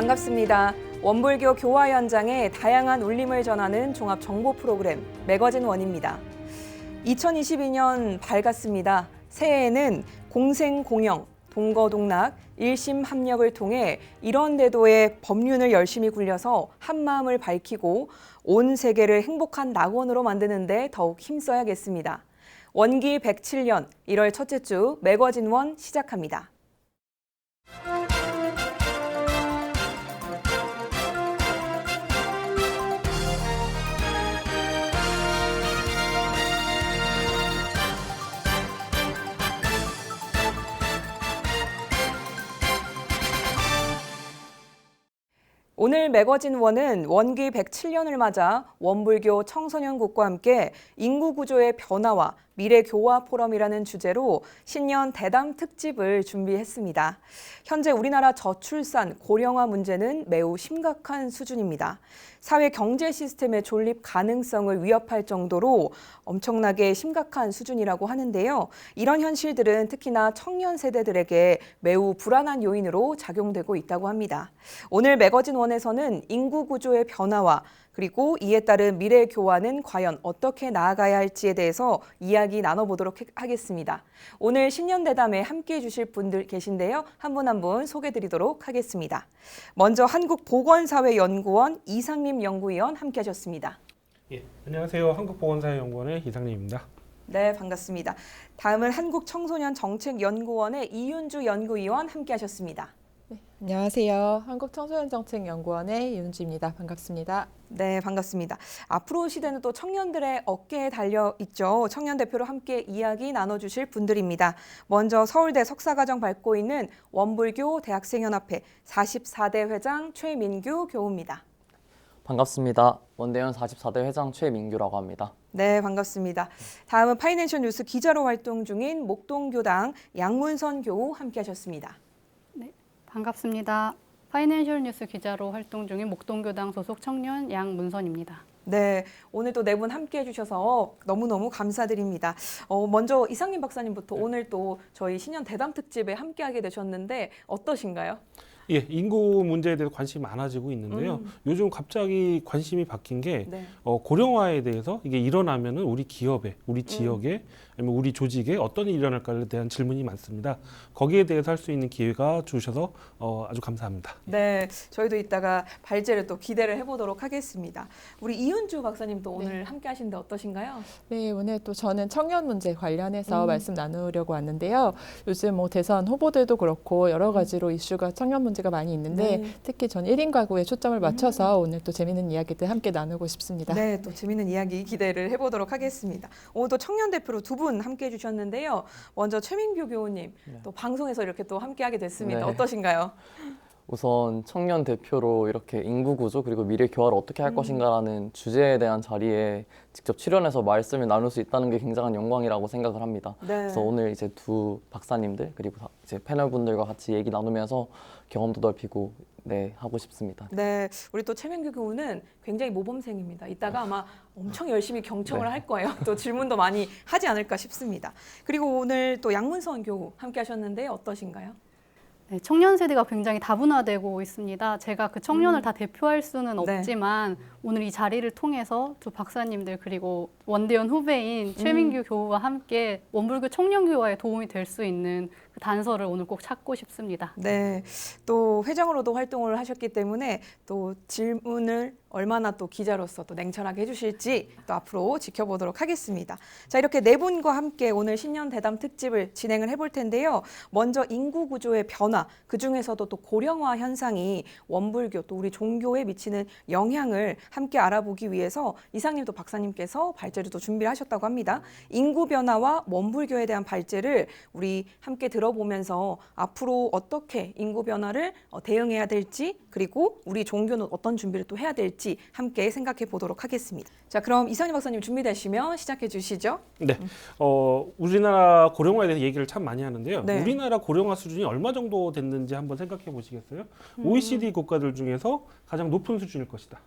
반갑습니다. 원불교 교화 현장의 다양한 울림을 전하는 종합 정보 프로그램 매거진 원입니다. 2022년 밝았습니다. 새해에는 공생공영, 동거동락, 일심합력을 통해 이런 대도의 법륜을 열심히 굴려서 한마음을 밝히고 온 세계를 행복한 낙원으로 만드는 데 더욱 힘써야겠습니다. 원기 107년 1월 첫째 주 매거진 원 시작합니다. 오늘 매거진 원은 원기 107년을 맞아 원불교 청소년국과 함께 인구구조의 변화와 미래교화 포럼이라는 주제로 신년 대담 특집을 준비했습니다. 현재 우리나라 저출산, 고령화 문제는 매우 심각한 수준입니다. 사회 경제 시스템의 존립 가능성을 위협할 정도로 엄청나게 심각한 수준이라고 하는데요. 이런 현실들은 특히나 청년 세대들에게 매우 불안한 요인으로 작용되고 있다고 합니다. 오늘 매거진 원에서는 인구 구조의 변화와 그리고 이에 따른 미래 교화는 과연 어떻게 나아가야 할지에 대해서 이야기 나눠보도록 하겠습니다. 오늘 신년 대담에 함께해 주실 분들 계신데요. 한 분 한 분 소개드리도록 하겠습니다. 먼저 한국보건사회연구원 이상림 연구위원 함께하셨습니다. 예, 안녕하세요. 한국보건사회연구원의 이상림입니다. 네, 반갑습니다. 다음은 한국청소년정책연구원의 이윤주 연구위원 함께하셨습니다. 네, 안녕하세요. 한국청소년정책연구원의 이윤주입니다. 반갑습니다. 네, 반갑습니다. 앞으로 시대는 또 청년들의 어깨에 달려 있죠. 청년 대표로 함께 이야기 나눠주실 분들입니다. 먼저 서울대 석사과정 밟고 있는 원불교 대학생연합회 44대 회장 최민규 교우입니다. 반갑습니다. 원대현 44대 회장 최민규라고 합니다. 네, 반갑습니다. 다음은 파이낸셜 뉴스 기자로 활동 중인 목동교당 양문선 교우 함께하셨습니다. 네, 반갑습니다. 파이낸셜 뉴스 기자로 활동 중인 목동교당 소속 청년 양문선입니다. 네, 오늘 또 네 분 함께해 주셔서 너무너무 감사드립니다. 먼저 이상림 박사님부터 오늘 또 저희 신년 대담 특집에 함께하게 되셨는데 어떠신가요? 예, 인구 문제에 대해서 관심이 많아지고 있는데요. 요즘 갑자기 관심이 바뀐 게 네. 고령화에 대해서 이게 일어나면은 우리 기업에, 우리 지역에, 아니면 우리 조직에 어떤 일이 일어날까에 대한 질문이 많습니다. 거기에 대해서 할 수 있는 기회가 주셔서 아주 감사합니다. 네, 저희도 이따가 발제를 또 기대를 해보도록 하겠습니다. 우리 이윤주 박사님도 오늘 함께 하시는데 어떠신가요? 네, 오늘 또 저는 청년 문제 관련해서 말씀 나누려고 왔는데요. 요즘 뭐 대선 후보들도 그렇고 여러 가지로 이슈가 청년 문제가 많이 있는데 특히 전 1인 가구에 초점을 맞춰서 오늘 또 재미있는 이야기들 함께 나누고 싶습니다. 네, 또 재미있는 이야기 기대를 해보도록 하겠습니다. 오늘 또 청년 대표로 두 분 함께 해주셨는데요. 먼저 최민규 교우님, 또 방송에서 이렇게 또 함께하게 됐습니다. 네. 어떠신가요? 우선 청년 대표로 이렇게 인구 구조 그리고 미래 교화를 어떻게 할 것인가라는 주제에 대한 자리에 직접 출연해서 말씀을 나눌 수 있다는 게 굉장한 영광이라고 생각을 합니다. 네. 그래서 오늘 이제 두 박사님들 그리고 이제 패널 분들과 같이 얘기 나누면서 경험도 넓히고 하고 싶습니다. 네, 우리 또 최민규 교우는 굉장히 모범생입니다. 이따가 아마 엄청 열심히 경청을 할 거예요. 또 질문도 많이 하지 않을까 싶습니다. 그리고 오늘 또 양문선 교우 함께 하셨는데 어떠신가요? 네, 청년 세대가 굉장히 다분화되고 있습니다. 제가 그 청년을 다 대표할 수는 네. 없지만 오늘 이 자리를 통해서 두 박사님들 그리고 원대현 후배인 최민규 교우와 함께 원불교 청년 교화에 도움이 될 수 있는 그 단서를 오늘 꼭 찾고 싶습니다. 네, 또 회장으로도 활동을 하셨기 때문에 또 질문을 얼마나 또 기자로서 또 냉철하게 해주실지 또 앞으로 지켜보도록 하겠습니다. 자, 이렇게 네 분과 함께 오늘 신년 대담 특집을 진행을 해볼 텐데요. 먼저 인구 구조의 변화, 그 중에서도 또 고령화 현상이 원불교 또 우리 종교에 미치는 영향을 함께 알아보기 위해서 이상님 또 박사님께서 발제를 또 준비를 하셨다고 합니다. 인구 변화와 원불교에 대한 발제를 우리 함께 들어보면서 앞으로 어떻게 인구 변화를 대응해야 될지 그리고 우리 종교는 어떤 준비를 또 해야 될지 함께 생각해 보도록 하겠습니다. 자, 그럼 이상림 박사님 준비되시면 시작해 주시죠. 네, 우리나라 고령화에 대해서 얘기를 참 많이 하는데요. 네. 우리나라 고령화 수준이 얼마 정도 됐는지 한번 생각해 보시겠어요? OECD 국가들 중에서 가장 높은 수준일 것이다.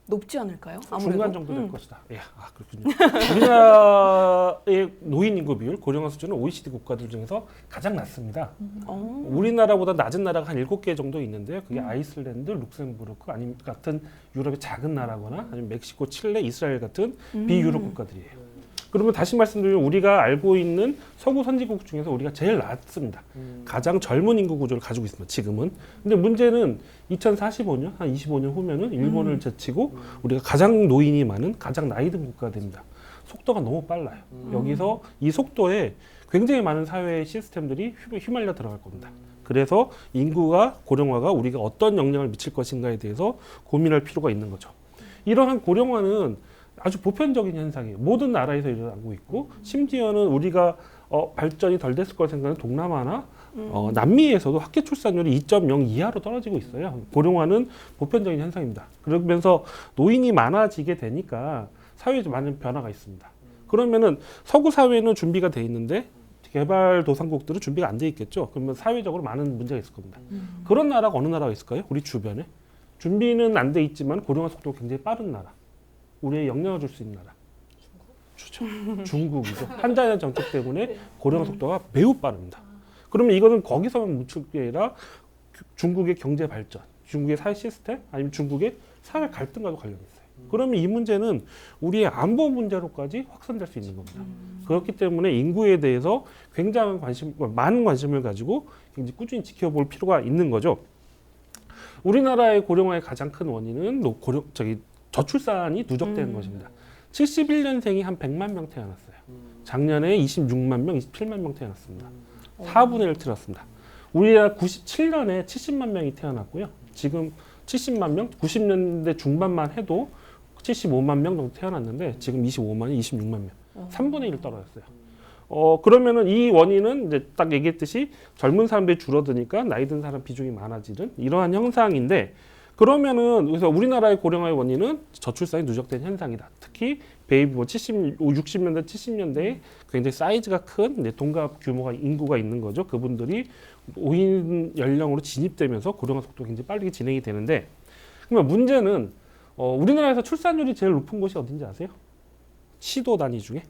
높지 않을까요? 중간 정도 될 것이다. 예, 그렇군요. 우리나라의 노인 인구 비율, 고령화 수준은 OECD 국가들 중에서 가장 낮습니다. 우리나라보다 낮은 나라가 한 7개 정도 있는데요. 그게 아이슬란드, 룩셈부르크, 아니면 같은 유럽의 작은 나라거나 아니면 멕시코, 칠레, 이스라엘 같은 비유럽 국가들이에요. 그러면 다시 말씀드리면 우리가 알고 있는 서구 선진국 중에서 우리가 제일 낮습니다. 가장 젊은 인구 구조를 가지고 있습니다. 지금은. 근데 문제는 2045년, 한 25년 후면은 일본을 제치고 우리가 가장 노인이 많은 가장 나이 든 국가가 됩니다. 속도가 너무 빨라요. 여기서 이 속도에 굉장히 많은 사회 시스템들이 휘말려 들어갈 겁니다. 그래서 인구가 고령화가 우리가 어떤 영향을 미칠 것인가에 대해서 고민할 필요가 있는 거죠. 이러한 고령화는 아주 보편적인 현상이에요. 모든 나라에서 일어나고 있고 심지어는 우리가 발전이 덜 됐을 거라 생각하는 동남아나 남미에서도 학교 출산율이 2.0 이하로 떨어지고 있어요. 고령화는 보편적인 현상입니다. 그러면서 노인이 많아지게 되니까 사회에 많은 변화가 있습니다. 그러면은 서구 사회는 준비가 돼 있는데 개발도상국들은 준비가 안 돼 있겠죠. 그러면 사회적으로 많은 문제가 있을 겁니다. 그런 나라가 어느 나라가 있을까요? 우리 주변에. 준비는 안 돼 있지만 고령화 속도가 굉장히 빠른 나라. 우리의 영향을 줄 수 있는 나라. 중국이죠. 한자연 정책 때문에 고령화 속도가 매우 빠릅니다. 그러면 이거는 거기서만 묻힐 게 아니라 중국의 경제 발전, 중국의 사회 시스템, 아니면 중국의 사회 갈등과도 관련이 있어요. 그러면 이 문제는 우리의 안보 문제로까지 확산될 수 있는 겁니다. 그렇기 때문에 인구에 대해서 굉장한 많은 관심을 가지고 굉장히 꾸준히 지켜볼 필요가 있는 거죠. 우리나라의 고령화의 가장 큰 원인은 저출산이 누적되는 것입니다. 71년생이 한 100만 명 태어났어요. 작년에 26만 명, 27만 명 태어났습니다. 4분의 1 태어났습니다. 우리나라 97년에 70만 명이 태어났고요. 지금 70만 명, 90년대 중반만 해도 75만 명 정도 태어났는데 지금 25만이 26만 명, 3분의 1 떨어졌어요. 그러면은 이 원인은 이제 딱 얘기했듯이 젊은 사람들이 줄어드니까 나이 든 사람 비중이 많아지는 이러한 현상인데 그러면은 그래서 우리나라의 고령화의 원인은 저출산이 누적된 현상이다. 특히 베이비 60년대, 70년대에 굉장히 사이즈가 큰 동갑 규모가 인구가 있는 거죠. 그분들이 노인 연령으로 진입되면서 고령화 속도가 굉장히 빠르게 진행이 되는데 그러면 문제는 우리나라에서 출산율이 제일 높은 곳이 어딘지 아세요? 시도 단위 중에?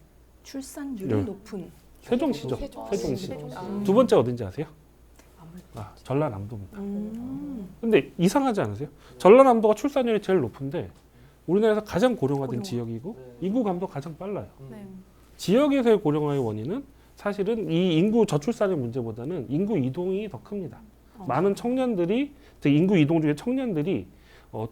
출산율이 네. 높은 세종시죠. 세종시. 두 번째 어딘지 아세요? 전라남도입니다. 근데 이상하지 않으세요? 전라남도가 출산율이 제일 높은데 우리나라에서 가장 고령화된 지역이고 인구 감도 가장 빨라요. 네. 지역에서의 고령화의 원인은 사실은 이 인구 저출산의 문제보다는 인구 이동이 더 큽니다. 많은 청년들이 특히 인구 이동 중에 청년들이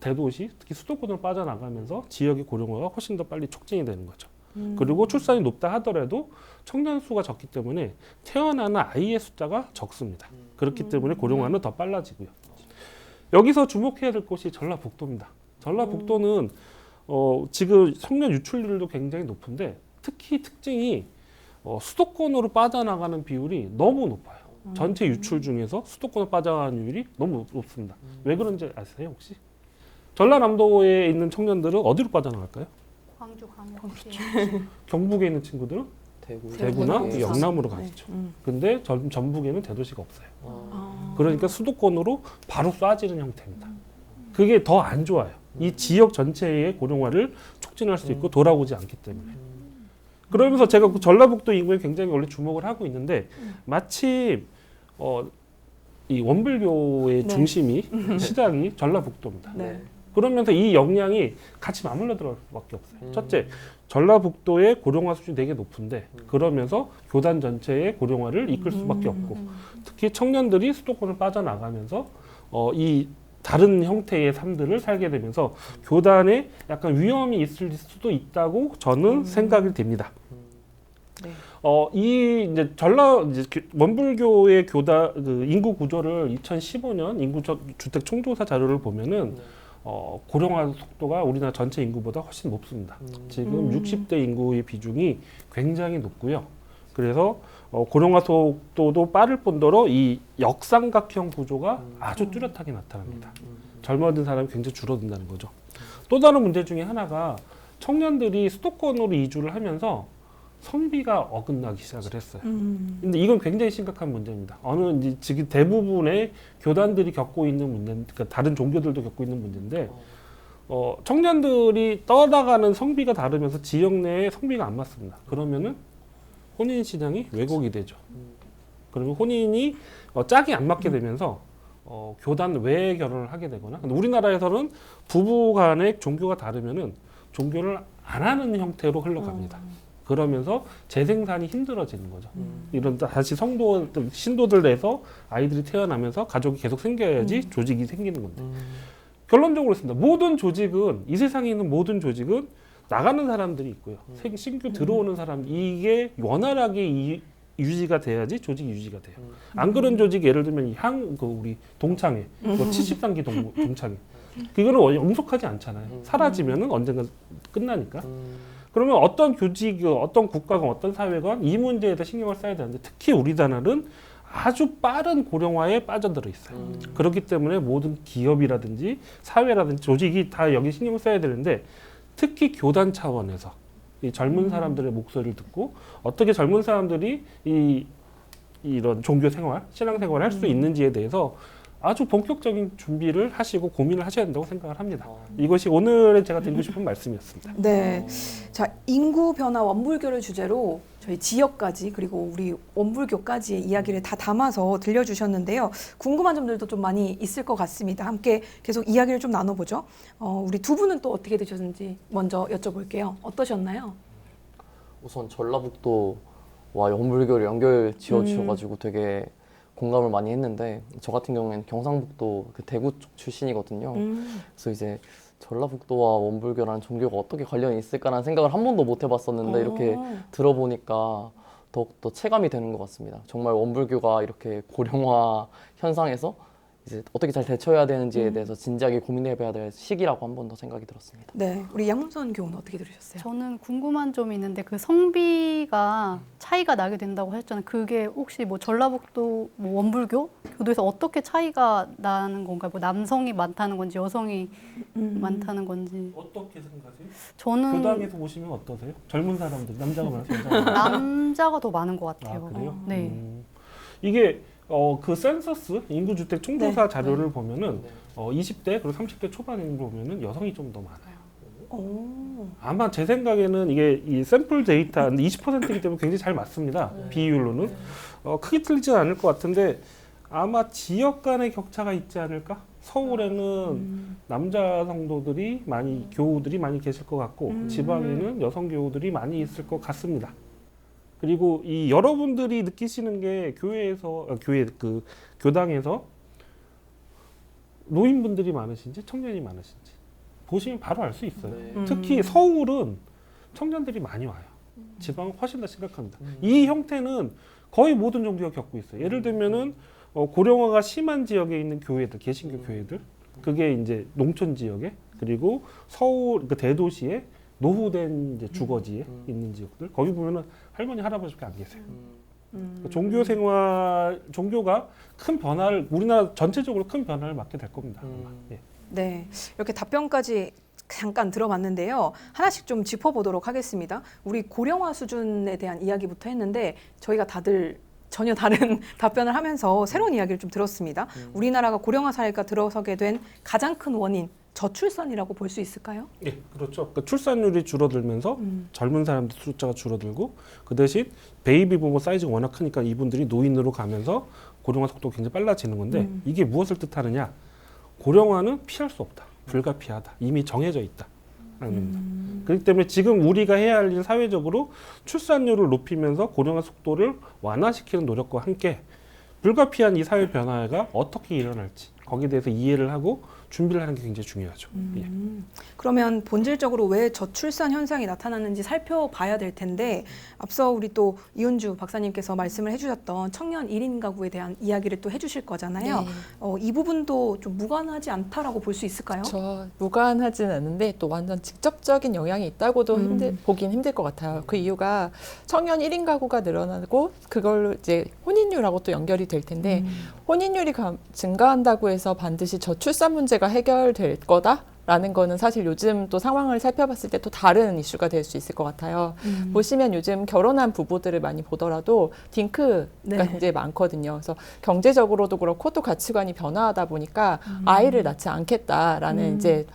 대도시 특히 수도권으로 빠져나가면서 지역의 고령화가 훨씬 더 빨리 촉진이 되는 거죠. 그리고 출산이 높다 하더라도 청년 수가 적기 때문에 태어나는 아이의 숫자가 적습니다. 그렇기 때문에 고령화는 더 빨라지고요. 여기서 주목해야 될 곳이 전라북도입니다. 전라북도는 지금 청년 유출률도 굉장히 높은데 특히 특징이 수도권으로 빠져나가는 비율이 너무 높아요. 전체 유출 중에서 수도권으로 빠져나가는 비율이 너무 높습니다. 왜 그런지 아세요 혹시? 전라남도에 있는 청년들은 어디로 빠져나갈까요? 광주, 광역시. 경북에 있는 친구들은 대구나 대구. 영남으로 가겠죠. 근데 전북에는 대도시가 없어요. 그러니까 수도권으로 바로 쏴지는 형태입니다. 그게 더 안 좋아요. 이 지역 전체의 고령화를 촉진할 수 있고 돌아오지 않기 때문에. 그러면서 제가 그 전라북도 인구에 굉장히 원래 주목을 하고 있는데 마침 이 원불교의 네. 중심이 시작이 전라북도입니다. 네. 그러면서 이 역량이 같이 맞물려 들어갈 수밖에 없어요. 첫째, 전라북도의 고령화 수준이 되게 높은데 그러면서 교단 전체의 고령화를 이끌 수밖에 없고 특히 청년들이 수도권을 빠져나가면서 이 다른 형태의 삶들을 살게 되면서 교단에 약간 위험이 있을 수도 있다고 저는 생각이 됩니다. 네. 이 이제 원불교의 교단 그 인구 구조를 2015년 인구 주택 총조사 자료를 보면은 고령화 속도가 우리나라 전체 인구보다 훨씬 높습니다. 지금 60대 인구의 비중이 굉장히 높고요. 그래서 고령화 속도도 빠를 뿐더러 이 역삼각형 구조가 아주 뚜렷하게 나타납니다. 젊어진 사람이 굉장히 줄어든다는 거죠. 또 다른 문제 중에 하나가 청년들이 수도권으로 이주를 하면서 성비가 어긋나기 시작을 했어요. 근데 이건 굉장히 심각한 문제입니다. 이제 지금 대부분의 교단들이 겪고 있는 문제, 그러니까 다른 종교들도 겪고 있는 문제인데 청년들이 떠나가는 성비가 다르면서 지역 내에 성비가 안 맞습니다. 그러면은 혼인 신앙이 왜곡이 되죠. 그러면 혼인이 짝이 안 맞게 되면서 교단 외에 결혼을 하게 되거나, 근데 우리나라에서는 부부 간의 종교가 다르면은 종교를 안 하는 형태로 흘러갑니다. 그러면서 재생산이 힘들어지는 거죠. 이런 다시 성도들, 신도들 내서 아이들이 태어나면서 가족이 계속 생겨야지 조직이 생기는 건데. 결론적으로 있습니다. 모든 조직은, 이 세상에 있는 모든 조직은 나가는 사람들이 있고요. 신규 들어오는 사람, 이게 원활하게 유지가 돼야지 조직이 유지가 돼요. 안 그런 조직, 예를 들면 우리 동창회, 73기 동창회. 그거는 영속하지 않잖아요. 사라지면은 언젠가 끝나니까. 그러면 어떤 교직, 어떤 국가건 어떤 사회건 이 문제에 대해 신경을 써야 되는데, 특히 우리나라는 아주 빠른 고령화에 빠져들어 있어요. 그렇기 때문에 모든 기업이라든지 사회라든지 조직이 다 여기 신경을 써야 되는데, 특히 교단 차원에서 이 젊은 사람들의 목소리를 듣고 어떻게 젊은 사람들이 이런 종교 생활, 신앙 생활을 할 수 있는지에 대해서 아주 본격적인 준비를 하시고 고민을 하셔야 된다고 생각을 합니다. 이것이 오늘의 제가 드리고 싶은 말씀이었습니다. 네. 자, 인구 변화 원불교를 주제로 저희 지역까지 그리고 우리 원불교까지의 이야기를 다 담아서 들려주셨는데요. 궁금한 점들도 좀 많이 있을 것 같습니다. 함께 계속 이야기를 좀 나눠보죠. 우리 두 분은 또 어떻게 되셨는지 먼저 여쭤볼게요. 어떠셨나요? 우선 전라북도와 원불교를 연결 지어주셔가지고 되게 공감을 많이 했는데, 저 같은 경우에는 경상북도 그 대구 쪽 출신이거든요. 그래서 이제 전라북도와 원불교라는 종교가 어떻게 관련이 있을까라는 생각을 한 번도 못 해봤었는데, 이렇게 들어보니까 더욱더 체감이 되는 것 같습니다. 정말 원불교가 이렇게 고령화 현상에서 이제 어떻게 잘 대처해야 되는지에 대해서 진지하게 고민해봐야 될 시기라고 한 번 더 생각이 들었습니다. 네, 우리 양문선 교우는 어떻게 들으셨어요? 저는 궁금한 점이 있는데 그 성비가 차이가 나게 된다고 하셨잖아요. 그게 혹시 뭐 전라북도 뭐 원불교 교도에서 어떻게 차이가 나는 건가요? 뭐 남성이 많다는 건지 여성이 많다는 건지. 어떻게 생각하세요? 저는 교당에서 보시면 어떠세요? 젊은 사람들, 남자가 많아서 여자가 많아요? 남자가 더 많은 것 같아요. 그래요? 네. 이게 그 센서스 인구주택 총조사 네. 자료를 보면은 20대 그리고 30대 초반인 거 보면은 여성이 좀 더 많아요. 오. 아마 제 생각에는 이게 이 샘플 데이터 20%이기 때문에 굉장히 잘 맞습니다. 비율로는 크게 틀리지는 않을 것 같은데, 아마 지역 간의 격차가 있지 않을까? 서울에는 남자 성도들이 많이, 교우들이 많이 계실 것 같고, 지방에는 여성 교우들이 많이 있을 것 같습니다. 그리고 이 여러분들이 느끼시는 게 교당에서 노인분들이 많으신지 청년이 많으신지 보시면 바로 알 수 있어요. 특히 서울은 청년들이 많이 와요. 지방은 훨씬 더 심각합니다. 이 형태는 거의 모든 종교가 겪고 있어요. 예를 들면은 고령화가 심한 지역에 있는 교회들, 개신교 교회들, 그게 이제 농촌 지역에, 그리고 서울 그 대도시에 노후된 이제 주거지에 있는 지역들, 거기 보면은 할머니 할아버지밖에 안 계세요. 종교 생활, 종교가 큰 변화를, 우리나라 전체적으로 큰 변화를 맞게 될 겁니다. 예. 네, 이렇게 답변까지 잠깐 들어봤는데요. 하나씩 좀 짚어보도록 하겠습니다. 우리 고령화 수준에 대한 이야기부터 했는데 저희가 다들 전혀 다른 답변을 하면서 새로운 이야기를 좀 들었습니다. 우리나라가 고령화 사회가 들어서게 된 가장 큰 원인, 저출산이라고 볼 수 있을까요? 예, 그렇죠. 그러니까 출산율이 줄어들면서 젊은 사람들 숫자가 줄어들고, 그 대신 베이비 부모 사이즈가 워낙 크니까 이분들이 노인으로 가면서 고령화 속도가 굉장히 빨라지는 건데, 이게 무엇을 뜻하느냐? 고령화는 피할 수 없다. 불가피하다. 이미 정해져 있다. 그렇기 때문에 지금 우리가 해야 할 일은 사회적으로 출산율을 높이면서 고령화 속도를 완화시키는 노력과 함께 불가피한 이 사회 변화가 어떻게 일어날지 거기에 대해서 이해를 하고 준비를 하는 게 굉장히 중요하죠. 예. 그러면 본질적으로 왜 저출산 현상이 나타나는지 살펴봐야 될 텐데, 앞서 우리 또 이은주 박사님께서 말씀을 해주셨던 청년 1인 가구에 대한 이야기를 또 해주실 거잖아요. 네. 이 부분도 좀 무관하지 않다라고 볼 수 있을까요? 저 무관하지는 않은데 또 완전 직접적인 영향이 있다고도 보긴 힘들 것 같아요. 그 이유가 청년 1인 가구가 늘어나고 그걸로 이제 혼인율하고 또 연결이 될 텐데, 혼인율이 증가한다고 해서 반드시 저출산 문제가 해결될 거다라는 거는 사실 요즘 또 상황을 살펴봤을 때 또 다른 이슈가 될 수 있을 것 같아요. 보시면 요즘 결혼한 부부들을 많이 보더라도 딩크가 네. 굉장히 많거든요. 그래서 경제적으로도 그렇고 또 가치관이 변화하다 보니까 아이를 낳지 않겠다라는 이제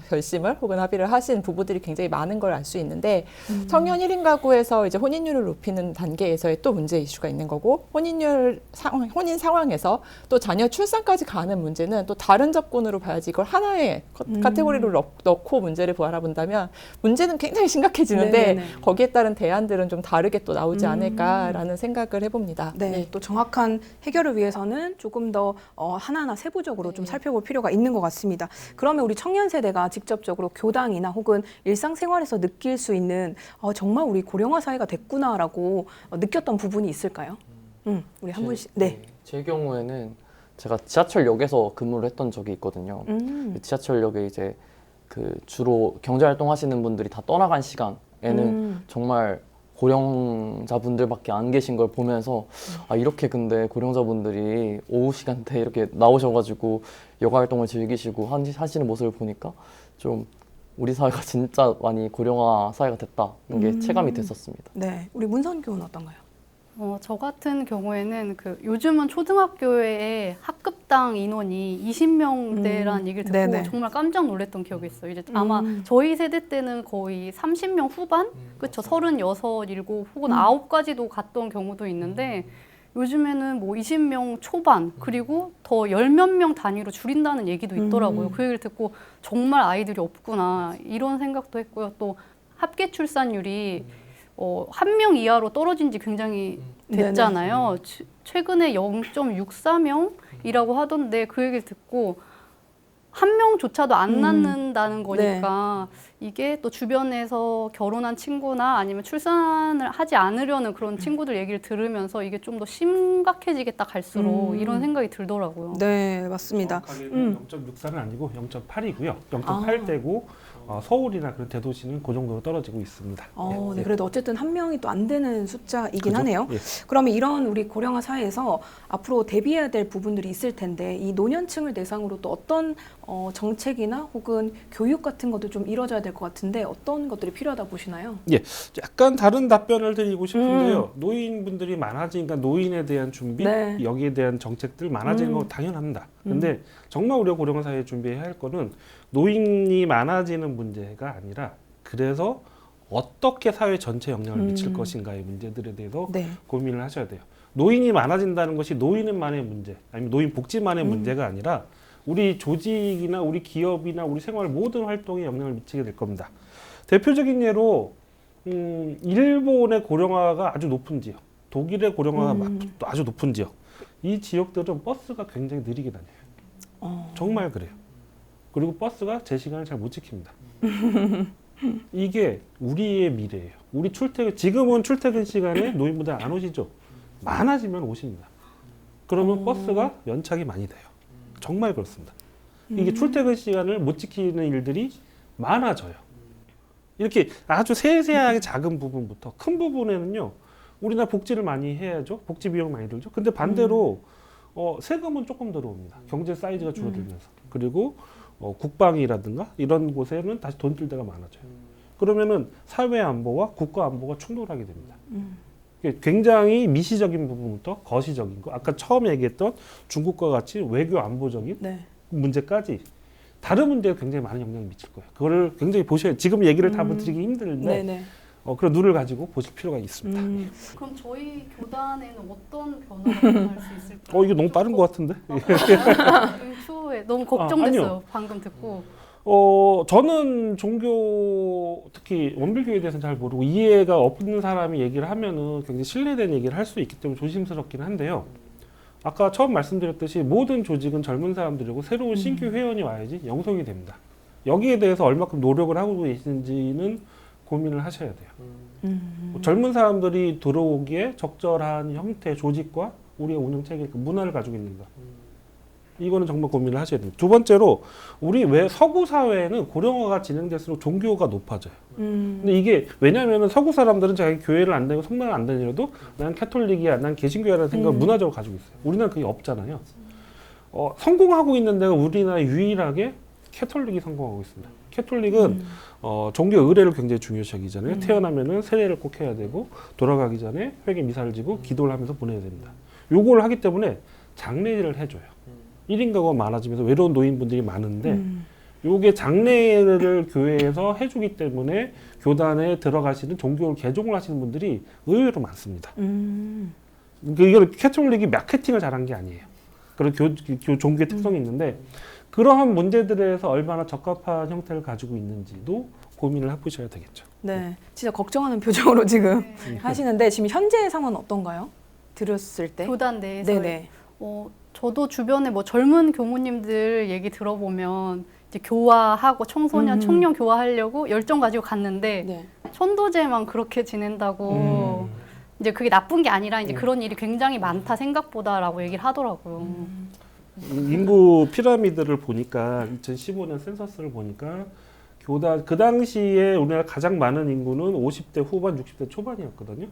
결심을 혹은 합의를 하신 부부들이 굉장히 많은 걸 알 수 있는데 청년 1인 가구에서 이제 혼인율을 높이는 단계에서의 또 문제 이슈가 있는 거고 혼인 상황에서 또 자녀 출산까지 가는 문제는 또 다른 접근으로 봐야지 이걸 하나의 카테고리로 넣고 문제를 바라본다면 문제는 굉장히 심각해지는데 네네네. 거기에 따른 대안들은 좀 다르게 또 나오지 않을까라는 생각을 해봅니다. 네, 또 정확한 해결을 위해서는 조금 더 하나하나 세부적으로 좀 살펴볼 필요가 있는 것 같습니다. 그러면 우리 청년 세대가 직접적으로 교당이나 혹은 일상생활에서 느낄 수 있는 정말 우리 고령화 사회가 됐구나라고 느꼈던 부분이 있을까요? 우리 한 분씩. 네. 제 경우에는 제가 지하철역에서 근무를 했던 적이 있거든요. 지하철역에 이제 그 주로 경제활동 하시는 분들이 다 떠나간 시간에는 정말 고령자분들밖에 안 계신 걸 보면서 아 이렇게 근데 고령자분들이 오후 시간대에 이렇게 나오셔가지고 여가활동을 즐기시고 하시는 모습을 보니까 좀 우리 사회가 진짜 많이 고령화 사회가 됐다는 게 체감이 됐었습니다. 네, 우리 문선교는 어떤가요? 저 같은 경우에는 요즘은 초등학교에 학급당 인원이 20명대라는 얘기를 듣고 네네. 정말 깜짝 놀랐던 기억이 있어요. 이제 아마 저희 세대 때는 거의 30명 후반? 그쵸. 36, 7 혹은 9까지도 갔던 경우도 있는데 요즘에는 뭐 20명 초반 그리고 더 10몇 명 단위로 줄인다는 얘기도 있더라고요. 그 얘기를 듣고 정말 아이들이 없구나 이런 생각도 했고요. 또 합계 출산율이 1명 이하로 떨어진 지 굉장히 됐잖아요. 최근에 0.64명이라고 하던데 그 얘기를 듣고 한 명조차도 안 낳는다는 거니까 이게 또 주변에서 결혼한 친구나 아니면 출산을 하지 않으려는 그런 친구들 얘기를 들으면서 이게 좀 더 심각해지겠다 갈수록 이런 생각이 들더라고요. 네, 맞습니다. 정확하게는 0.64는 아니고 0.8이고요. 0.8대고 서울이나 그런 대도시는 그 정도로 떨어지고 있습니다. 네, 그래도 어쨌든 한 명이 또 안 되는 숫자이긴 그죠? 하네요. 예. 그러면 이런 우리 고령화 사회에서 앞으로 대비해야 될 부분들이 있을 텐데 이 노년층을 대상으로 또 어떤 정책이나 혹은 교육 같은 것도 좀 이루어져야 될 것 같은데 어떤 것들이 필요하다 보시나요? 예, 약간 다른 답변을 드리고 싶은데요. 노인분들이 많아지니까 노인에 대한 준비, 네. 여기에 대한 정책들 많아지는 거 당연합니다. 근데 정말 우리가 고령화 사회에 준비해야 할 거는 노인이 많아지는 문제가 아니라 그래서 어떻게 사회 전체 영향을 미칠 것인가의 문제들에 대해서 네. 고민을 하셔야 돼요. 노인이 많아진다는 것이 노인만의 문제, 아니면 노인 복지만의 문제가 아니라 우리 조직이나 우리 기업이나 우리 생활 모든 활동에 영향을 미치게 될 겁니다. 대표적인 예로 일본의 고령화가 아주 높은 지역, 독일의 고령화가 아주 높은 지역, 이 지역들은 버스가 굉장히 느리게 다녀요. 정말 그래요. 그리고 버스가 제 시간을 잘 못 지킵니다. 이게 우리의 미래예요. 우리 지금은 출퇴근 시간에 노인분들 안 오시죠? 많아지면 오십니다. 그러면 버스가 연착이 많이 돼요. 정말 그렇습니다. 이게 출퇴근 시간을 못 지키는 일들이 많아져요. 이렇게 아주 세세하게 작은 부분부터 큰 부분에는요, 우리나라 복지를 많이 해야죠. 복지 비용 많이 들죠. 근데 반대로 세금은 조금 들어옵니다. 경제 사이즈가 줄어들면서. 그리고 국방이라든가 이런 곳에는 다시 돈 들 데가 많아져요. 그러면은 사회 안보와 국가 안보가 충돌하게 됩니다. 이게 굉장히 미시적인 부분부터 거시적인 거, 아까 처음 얘기했던 중국과 같이 외교 안보적인 네. 문제까지 다른 문제에 굉장히 많은 영향을 미칠 거예요. 그거를 굉장히 보셔야, 지금 얘기를 답을 드리기 힘든데 네네. 그런 눈을 가지고 보실 필요가 있습니다. 그럼 저희 교단에는 어떤 변화가 일어날 수 있을까요? 이게 너무 빠른 것 같은데? 추후에 너무 걱정됐어요. 아니요. 방금 듣고. 저는 종교, 특히 원불교에 대해서는 잘 모르고 이해가 없는 사람이 얘기를 하면은 굉장히 신뢰된 얘기를 할 수 있기 때문에 조심스럽긴 한데요. 아까 처음 말씀드렸듯이 모든 조직은 젊은 사람들이고 새로운 신규 회원이 와야지 영속이 됩니다. 여기에 대해서 얼마큼 노력을 하고 계시는지는 고민을 하셔야 돼요. 젊은 사람들이 들어오기에 적절한 형태, 조직과 우리의 운영 체계, 그 문화를 가지고 있는가. 이거는 정말 고민을 하셔야 됩니다. 두 번째로, 우리 왜 서구 사회에는 고령화가 진행될수록 종교가 높아져요. 근데 이게 왜냐면은 서구 사람들은 자기 교회를 안 다니고 성당을 안 다니려도 난 캐톨릭이야, 난 개신교야라는 생각을 문화적으로 가지고 있어요. 우리나라는 그게 없잖아요. 성공하고 있는 데가 우리나라 유일하게 캐톨릭이 성공하고 있습니다. 캐톨릭은 종교 의례를 굉장히 중요시 여기잖아요. 태어나면은 세례를 꼭 해야 되고 돌아가기 전에 회개 미사를 지고 기도를 하면서 보내야 됩니다. 요걸 하기 때문에 장례를 해줘요. 1인 가구가 많아지면서 외로운 노인분들이 많은데 요게 장례를 교회에서 해주기 때문에 교단에 들어가시는 종교를 개종을 하시는 분들이 의외로 많습니다. 이걸 캐톨릭이 마케팅을 잘한 게 아니에요. 그런 종교의 특성이 있는데 그러한 문제들에 대해서 얼마나 적합한 형태를 가지고 있는지도 고민을 해보셔야 되겠죠. 네, 진짜 걱정하는 표정으로 지금 하시는데 지금 현재 상황은 어떤가요? 들었을 때? 교단 내에서 네네. 저도 주변에 뭐 젊은 교무님들 얘기 들어보면 이제 교화하고 청소년, 청년 교화하려고 열정 가지고 갔는데 네. 천도제만 그렇게 지낸다고 이제 그게 나쁜 게 아니라 이제 그런 일이 굉장히 많다 생각보다라고 얘기를 하더라고요. 인구 피라미드를 보니까 2015년 센서스를 보니까 교단 그 당시에 우리나라 가장 많은 인구는 50대 후반, 60대 초반이었거든요.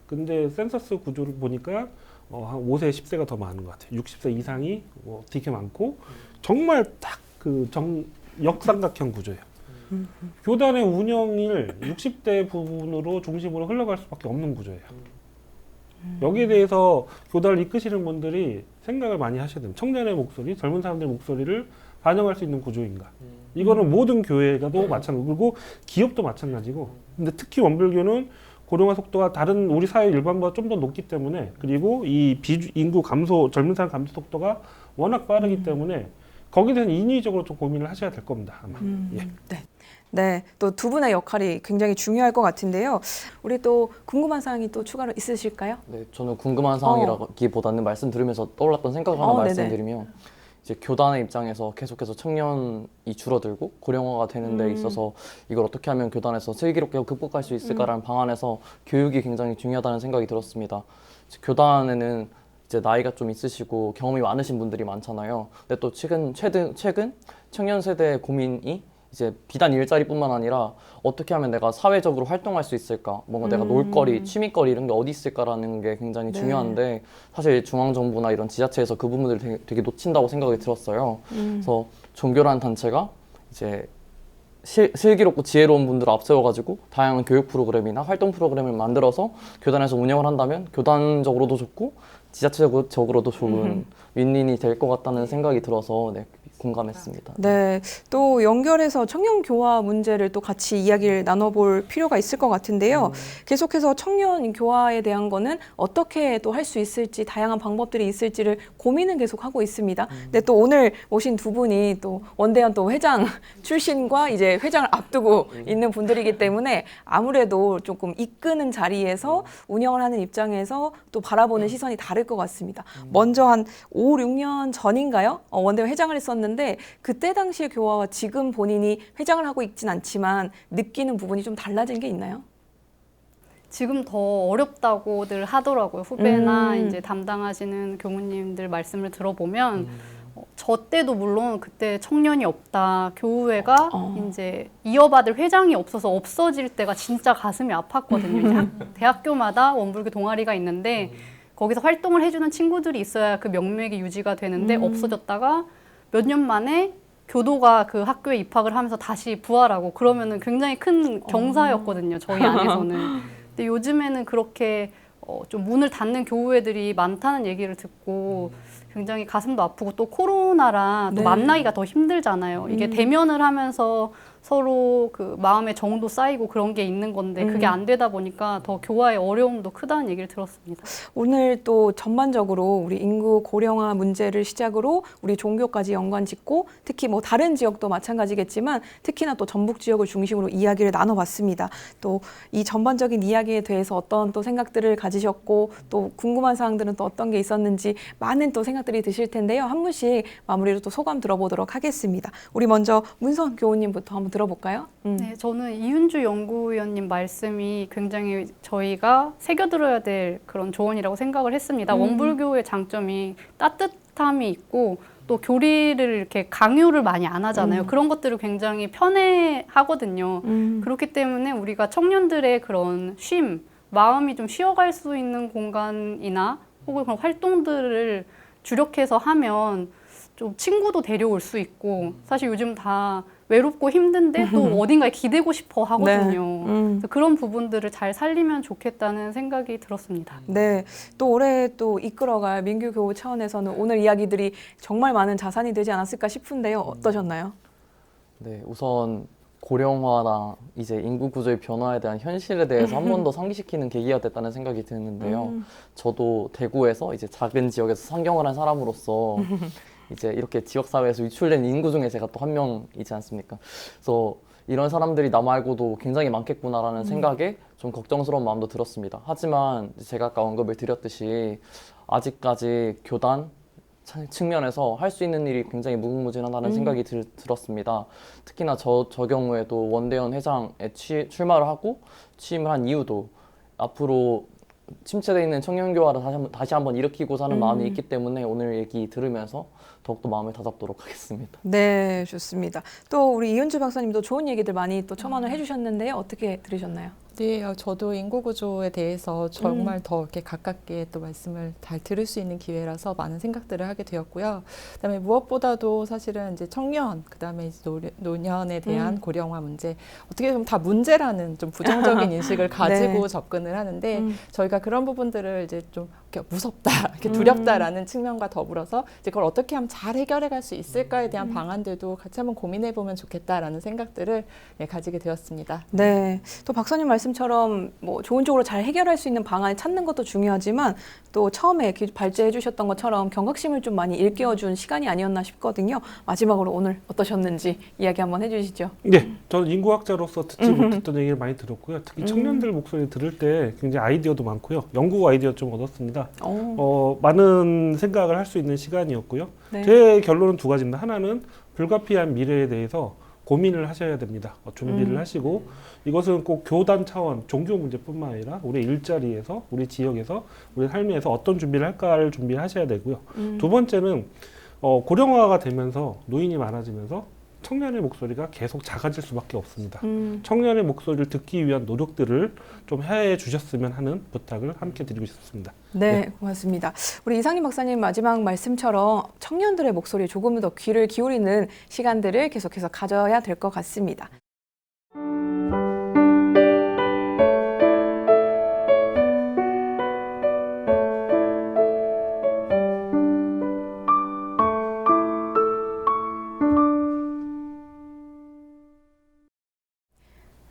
근데 센서스 구조를 보니까 한 5세, 10세가 더 많은 것 같아요. 60세 이상이 되게 많고 정말 딱 그 역삼각형 구조예요. 교단의 운영을 60대 부분으로 중심으로 흘러갈 수밖에 없는 구조예요. 여기에 대해서 교단을 이끄시는 분들이 생각을 많이 하셔야 됩니다. 청년의 목소리, 젊은 사람들의 목소리를 반영할 수 있는 구조인가. 이거는 모든 교회가도 마찬가지고 그리고 기업도 마찬가지고 근데 특히 원불교는 고령화 속도가 다른 우리 사회 일반보다 좀 더 높기 때문에 그리고 이 인구 감소, 젊은 사람 감소 속도가 워낙 빠르기 때문에 거기에 대해서 인위적으로 좀 고민을 하셔야 될 겁니다. 아마. 예. 네. 네, 또 두 분의 역할이 굉장히 중요할 것 같은데요. 우리 또 궁금한 사항이 또 추가로 있으실까요? 네, 저는 궁금한 사항이라기보다는 말씀 들으면서 떠올랐던 생각을 하나 네네. 말씀드리면 이제 교단의 입장에서 계속해서 청년이 줄어들고 고령화가 되는 데 있어서 이걸 어떻게 하면 교단에서 슬기롭게 극복할 수 있을까라는 방안에서 교육이 굉장히 중요하다는 생각이 들었습니다. 이제 교단에는 이제 나이가 좀 있으시고 경험이 많으신 분들이 많잖아요. 근데 또 최근 청년 세대의 고민이 이제 비단 일자리뿐만 아니라 어떻게 하면 내가 사회적으로 활동할 수 있을까? 뭔가 내가 놀거리, 취미거리 이런 게 어디 있을까라는 게 굉장히 네. 중요한데 사실 중앙정부나 이런 지자체에서 그 부분들을 되게 놓친다고 생각이 들었어요. 그래서 종교라는 단체가 이제 슬기롭고 지혜로운 분들을 앞세워가지고 다양한 교육 프로그램이나 활동 프로그램을 만들어서 교단에서 운영을 한다면 교단적으로도 좋고 지자체적으로도 좋은 윈윈이 될 것 같다는 생각이 들어서 네, 공감했습니다. 네, 또 연결해서 청년 교화 문제를 또 같이 이야기를 나눠볼 필요가 있을 것 같은데요. 계속해서 청년 교화에 대한 거는 어떻게 또 할 수 있을지 다양한 방법들이 있을지를 고민은 계속 하고 있습니다. 근데 또 오늘 오신 두 분이 또 원대한 또 회장 출신과 이제 회장을 앞두고 있는 분들이기 때문에 아무래도 조금 이끄는 자리에서 운영을 하는 입장에서 또 바라보는 시선이 다를 것 같습니다. 먼저 한 5, 6년 전인가요? 원대 회장을 했었는데 그때 당시의 교화와 지금 본인이 회장을 하고 있진 않지만 느끼는 부분이 좀 달라진 게 있나요? 지금 더 어렵다고들 하더라고요. 후배나 이제 담당하시는 교무님들 말씀을 들어보면 저 때도 물론 그때 청년이 없다. 교우회가 이제 이어받을 회장이 없어서 없어질 때가 진짜 가슴이 아팠거든요. 이제 대학교마다 원불교 동아리가 있는데 거기서 활동을 해주는 친구들이 있어야 그 명맥이 유지가 되는데 없어졌다가 몇 년 만에 교도가 그 학교에 입학을 하면서 다시 부활하고 그러면은 굉장히 큰 경사였거든요. 저희 안에서는. 근데 요즘에는 그렇게 좀 문을 닫는 교우회들이 많다는 얘기를 듣고 굉장히 가슴도 아프고 또 코로나라 또 네. 만나기가 더 힘들잖아요. 이게 대면을 하면서 서로 그 마음의 정도 쌓이고 그런 게 있는 건데 그게 안 되다 보니까 더 교화의 어려움도 크다는 얘기를 들었습니다. 오늘 또 전반적으로 우리 인구 고령화 문제를 시작으로 우리 종교까지 연관짓고 특히 뭐 다른 지역도 마찬가지겠지만 특히나 또 전북 지역을 중심으로 이야기를 나눠봤습니다. 또 이 전반적인 이야기에 대해서 어떤 또 생각들을 가지셨고 또 궁금한 사항들은 또 어떤 게 있었는지 많은 또 생각들이 드실 텐데요. 한 분씩 마무리로 또 소감 들어보도록 하겠습니다. 우리 먼저 문선 교우님부터 한번 들어볼까요? 네, 저는 이윤주 연구위원님 말씀이 굉장히 저희가 새겨들어야 될 그런 조언이라고 생각을 했습니다. 원불교의 장점이 따뜻함이 있고 또 교리를 이렇게 강요를 많이 안 하잖아요. 그런 것들을 굉장히 편애하거든요. 그렇기 때문에 우리가 청년들의 그런 쉼, 마음이 좀 쉬어갈 수 있는 공간이나 혹은 그런 활동들을 주력해서 하면 좀 친구도 데려올 수 있고 사실 요즘 다 외롭고 힘든데 또 어딘가에 기대고 싶어 하거든요. 그래서 그런 부분들을 잘 살리면 좋겠다는 생각이 들었습니다. 네, 또 올해 또 이끌어갈 민규교우 차원에서는 오늘 이야기들이 정말 많은 자산이 되지 않았을까 싶은데요. 어떠셨나요? 네, 우선 고령화랑 이제 인구 구조의 변화에 대한 현실에 대해서 한 번 더 상기시키는 계기가 됐다는 생각이 드는데요. 저도 대구에서 이제 작은 지역에서 상경을 한 사람으로서 이제 이렇게 지역 사회에서 유출된 인구 중에 제가 또 한 명이지 않습니까? 그래서 이런 사람들이 나 말고도 굉장히 많겠구나라는 생각에 좀 걱정스러운 마음도 들었습니다. 하지만 제가 아까 언급을 드렸듯이 아직까지 교단 측면에서 할 수 있는 일이 굉장히 무궁무진하다는 생각이 들었습니다. 특히나 저 경우에도 원대현 회장에 출마를 하고 취임을 한 이유도 앞으로 침체되어 있는 청년교화를 다시 한번 일으키고자 하는 마음이 있기 때문에 오늘 얘기 들으면서 더욱더 마음을 다잡도록 하겠습니다. 네, 좋습니다. 또 우리 이은주 박사님도 좋은 얘기들 많이 또 첨언을 해주셨는데요. 어떻게 들으셨나요? 네, 저도 인구 구조에 대해서 정말 더 이렇게 가깝게 또 말씀을 잘 들을 수 있는 기회라서 많은 생각들을 하게 되었고요. 그다음에 무엇보다도 사실은 이제 청년, 그다음에 이제 노년에 대한 고령화 문제, 어떻게 보면 다 문제라는 좀 부정적인 인식을 가지고 네. 접근을 하는데 저희가 그런 부분들을 이제 좀 이렇게 무섭다, 이렇게 두렵다라는 측면과 더불어서 이제 그걸 어떻게 하면 잘 해결해 갈 수 있을까에 대한 방안들도 같이 한번 고민해 보면 좋겠다라는 생각들을 가지게 되었습니다. 네, 또 박사님 말씀처럼 뭐 좋은 쪽으로 잘 해결할 수 있는 방안을 찾는 것도 중요하지만 또 처음에 발제해 주셨던 것처럼 경각심을 좀 많이 일깨워준 시간이 아니었나 싶거든요. 마지막으로 오늘 어떠셨는지 이야기 한번 해주시죠. 네, 저는 인구학자로서 듣지 못했던 얘기를 많이 들었고요. 특히 청년들 목소리 들을 때 굉장히 아이디어도 많고요. 연구 아이디어 좀 얻었습니다. 많은 생각을 할 수 있는 시간이었고요. 네. 제 결론은 두 가지입니다. 하나는 불가피한 미래에 대해서 고민을 하셔야 됩니다. 준비를 하시고 이것은 꼭 교단 차원, 종교 문제뿐만 아니라 우리 일자리에서, 우리 지역에서, 우리 삶에서 어떤 준비를 할까를 준비하셔야 되고요. 두 번째는 고령화가 되면서 노인이 많아지면서 청년의 목소리가 계속 작아질 수밖에 없습니다. 청년의 목소리를 듣기 위한 노력들을 좀 해 주셨으면 하는 부탁을 함께 드리고 싶습니다. 네, 고맙습니다. 우리 이상림 박사님 마지막 말씀처럼 청년들의 목소리에 조금 더 귀를 기울이는 시간들을 계속해서 가져야 될 것 같습니다.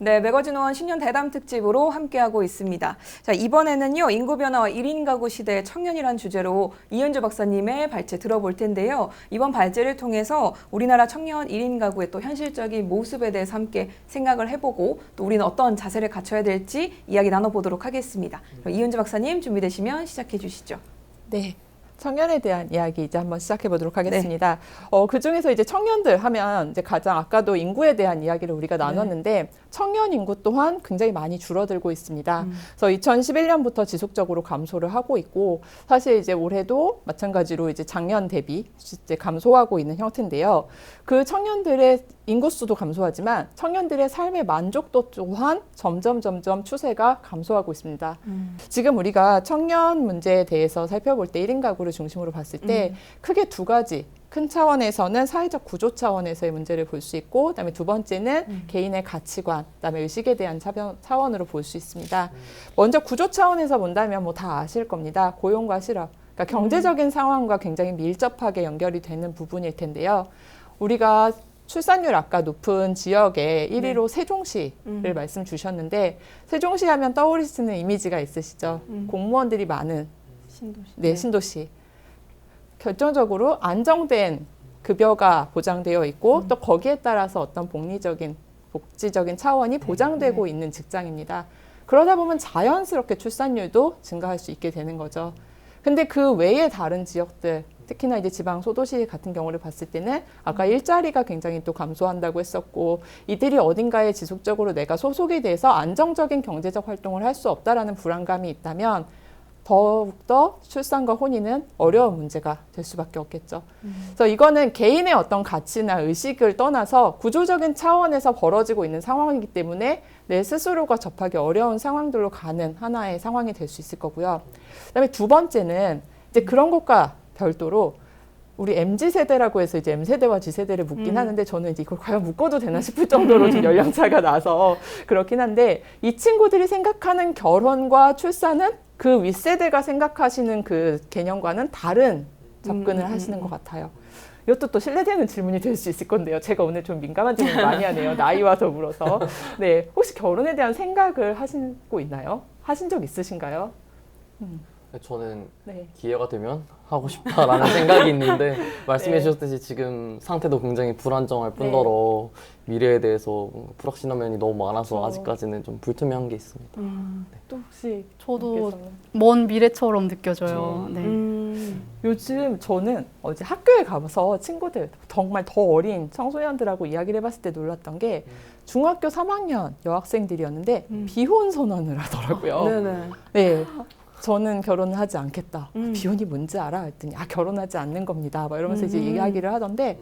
네, 매거진 원 신년 대담 특집으로 함께하고 있습니다. 자, 이번에는요, 인구 변화와 1인 가구 시대의 청년이란 주제로 이은주 박사님의 발제 들어볼 텐데요. 이번 발제를 통해서 우리나라 청년 1인 가구의 또 현실적인 모습에 대해서 함께 생각을 해보고 또 우리는 어떤 자세를 갖춰야 될지 이야기 나눠보도록 하겠습니다. 그럼 이은주 박사님 준비되시면 시작해 주시죠. 네. 청년에 대한 이야기 이제 한번 시작해 보도록 하겠습니다. 그 중에서 이제 청년들 하면 이제 가장 아까도 인구에 대한 이야기를 우리가 나눴는데 청년 인구 또한 굉장히 많이 줄어들고 있습니다. 그래서 2011년부터 지속적으로 감소를 하고 있고 사실 이제 올해도 마찬가지로 이제 작년 대비 이제 감소하고 있는 형태인데요. 그 청년들의 인구수도 감소하지만 청년들의 삶의 만족도 또한 점점 추세가 감소하고 있습니다. 지금 우리가 청년 문제에 대해서 살펴볼 때 1인 가구를 중심으로 봤을 때 크게 두 가지 큰 차원에서는 사회적 구조 차원에서의 문제를 볼 수 있고 그다음에 두 번째는 개인의 가치관, 그다음에 의식에 대한 차원으로 볼 수 있습니다. 먼저 구조 차원에서 본다면 뭐 다 아실 겁니다. 고용과 실업, 그러니까 경제적인 상황과 굉장히 밀접하게 연결이 되는 부분일 텐데요. 우리가 출산율 아까 높은 지역의 1위로 세종시를 말씀 주셨는데 세종시 하면 떠오르시는 이미지가 있으시죠? 공무원들이 많은 신도시. 네, 신도시. 결정적으로 안정된 급여가 보장되어 있고 또 거기에 따라서 어떤 복지적인 차원이 보장되고 있는 직장입니다. 그러다 보면 자연스럽게 출산율도 증가할 수 있게 되는 거죠. 근데 그 외에 다른 지역들, 특히나 이제 지방 소도시 같은 경우를 봤을 때는 아까 일자리가 굉장히 또 감소한다고 했었고 이들이 어딘가에 지속적으로 내가 소속이 돼서 안정적인 경제적 활동을 할 수 없다라는 불안감이 있다면 더욱더 출산과 혼인은 어려운 문제가 될 수밖에 없겠죠. 그래서 이거는 개인의 어떤 가치나 의식을 떠나서 구조적인 차원에서 벌어지고 있는 상황이기 때문에 내 스스로가 접하기 어려운 상황들로 가는 하나의 상황이 될 수 있을 거고요. 그다음에 두 번째는 이제 그런 것과 별도로 우리 MZ세대라고 해서 이제 M세대와 G세대를 묶긴 하는데 저는 이제 이걸 과연 묶어도 되나 싶을 정도로 좀 연령차가 나서 그렇긴 한데 이 친구들이 생각하는 결혼과 출산은 그 윗세대가 생각하시는 그 개념과는 다른 접근을 하시는 것 같아요. 이것도 또 신뢰되는 질문이 될 수 있을 건데요. 제가 오늘 좀 민감한 질문 많이 하네요. 나이와 더불어서. 네, 혹시 결혼에 대한 생각을 하시고 있나요? 하신 적 있으신가요? 저는 네. 기회가 되면 하고 싶다라는 생각이 있는데 말씀해 주셨듯이 지금 상태도 굉장히 불안정할 뿐더러 미래에 대해서 뭔가 불확실한 면이 너무 많아서 그렇죠. 아직까지는 좀 불투명한 게 있습니다. 또 혹시 저도 분께서는? 먼 미래처럼 느껴져요. 네. 요즘 저는 어제 학교에 가서 친구들 정말 더 어린 청소년들하고 이야기를 해봤을 때 놀랐던 게 중학교 3학년 여학생들이었는데 비혼 선언을 하더라고요. 네네. 네. 저는 결혼을 하지 않겠다. 비혼이 뭔지 알아? 했더니 결혼하지 않는 겁니다. 막 이러면서 이제 이야기를 하던데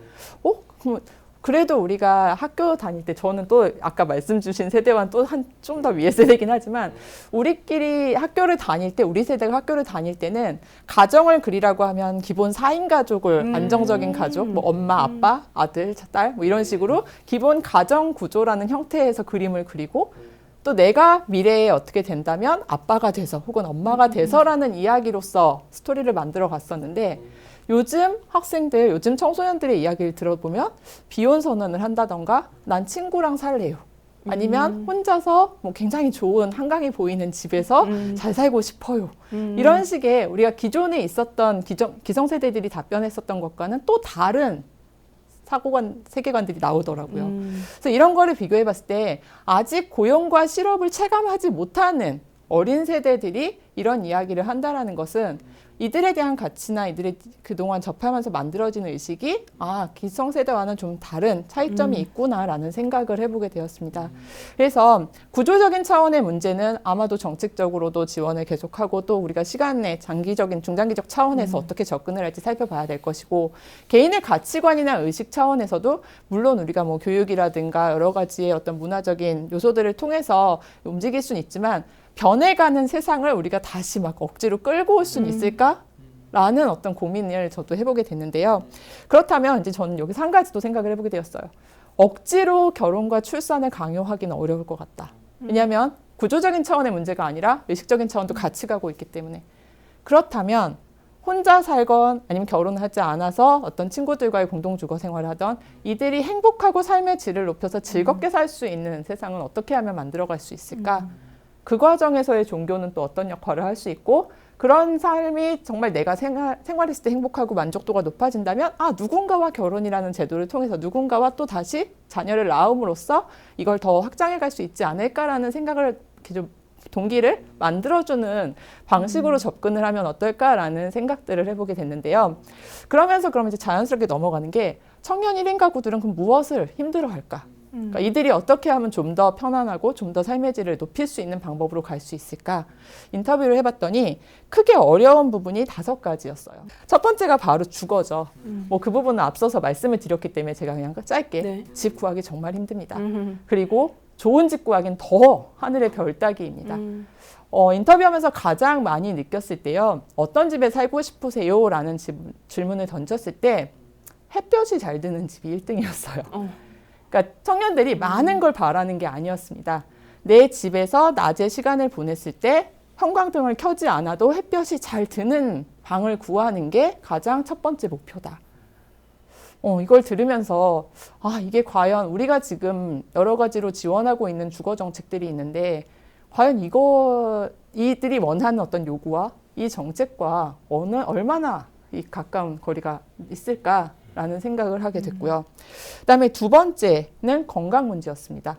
그럼 그래도 우리가 학교 다닐 때 저는 또 아까 말씀 주신 세대와는 또 좀 더 위에 세대긴 하지만 우리끼리 학교를 다닐 때 우리 세대가 학교를 다닐 때는 가정을 그리라고 하면 기본 4인 가족을 안정적인 가족 뭐 엄마 아빠 아들 딸 뭐 이런 식으로 기본 가정 구조라는 형태에서 그림을 그리고 또 내가 미래에 어떻게 된다면 아빠가 돼서 혹은 엄마가 돼서라는 이야기로서 스토리를 만들어 갔었는데 요즘 학생들, 요즘 청소년들의 이야기를 들어보면 비혼 선언을 한다던가 난 친구랑 살래요. 아니면 혼자서 뭐 굉장히 좋은 한강이 보이는 집에서 잘 살고 싶어요. 이런 식의 우리가 기존에 있었던 기성세대들이 답변했었던 것과는 또 다른 사고관, 세계관들이 나오더라고요. 그래서 이런 거를 비교해 봤을 때 아직 고용과 실업을 체감하지 못하는 어린 세대들이 이런 이야기를 한다라는 것은 이들에 대한 가치나 이들의 그동안 접하면서 만들어지는 의식이 기성세대와는 좀 다른 차이점이 있구나라는 생각을 해보게 되었습니다. 그래서 구조적인 차원의 문제는 아마도 정책적으로도 지원을 계속하고 또 우리가 시간의 장기적인 중장기적 차원에서 어떻게 접근을 할지 살펴봐야 될 것이고 개인의 가치관이나 의식 차원에서도 물론 우리가 뭐 교육이라든가 여러 가지의 어떤 문화적인 요소들을 통해서 움직일 수는 있지만 변해가는 세상을 우리가 다시 막 억지로 끌고 올 수는 있을까? 라는 어떤 고민을 저도 해보게 됐는데요. 그렇다면 이제 저는 여기서 한 가지 또 생각을 해보게 되었어요. 억지로 결혼과 출산을 강요하기는 어려울 것 같다. 왜냐하면 구조적인 차원의 문제가 아니라 의식적인 차원도 같이 가고 있기 때문에. 그렇다면 혼자 살건 아니면 결혼하지 않아서 어떤 친구들과의 공동주거 생활을 하던 이들이 행복하고 삶의 질을 높여서 즐겁게 살 수 있는 세상은 어떻게 하면 만들어갈 수 있을까? 그 과정에서의 종교는 또 어떤 역할을 할 수 있고 그런 삶이 정말 내가 생활했을 때 행복하고 만족도가 높아진다면 누군가와 결혼이라는 제도를 통해서 누군가와 또 다시 자녀를 낳음으로써 이걸 더 확장해 갈 수 있지 않을까라는 생각을 이렇게 좀 동기를 만들어주는 방식으로 접근을 하면 어떨까라는 생각들을 해보게 됐는데요. 그럼 이제 자연스럽게 넘어가는 게 청년 1인 가구들은 그럼 무엇을 힘들어할까? 그러니까 이들이 어떻게 하면 좀 더 편안하고 좀 더 삶의 질을 높일 수 있는 방법으로 갈 수 있을까? 인터뷰를 해봤더니 크게 어려운 부분이 5가지였어요. 첫 번째가 바로 주거죠. 뭐 그 부분은 앞서서 말씀을 드렸기 때문에 제가 그냥 짧게 집 구하기 정말 힘듭니다. 그리고 좋은 집 구하기는 더 하늘의 별 따기입니다. 인터뷰하면서 가장 많이 느꼈을 때요. 어떤 집에 살고 싶으세요? 라는 질문을 던졌을 때 햇볕이 잘 드는 집이 1등이었어요. 그러니까 청년들이 많은 걸 바라는 게 아니었습니다. 내 집에서 낮에 시간을 보냈을 때 형광등을 켜지 않아도 햇볕이 잘 드는 방을 구하는 게 가장 첫 번째 목표다. 이걸 들으면서 이게 과연 우리가 지금 여러 가지로 지원하고 있는 주거 정책들이 있는데 과연 이들이 원하는 어떤 요구와 이 정책과 얼마나 가까운 거리가 있을까? 라는 생각을 하게 됐고요. 그다음에 두 번째는 건강 문제였습니다.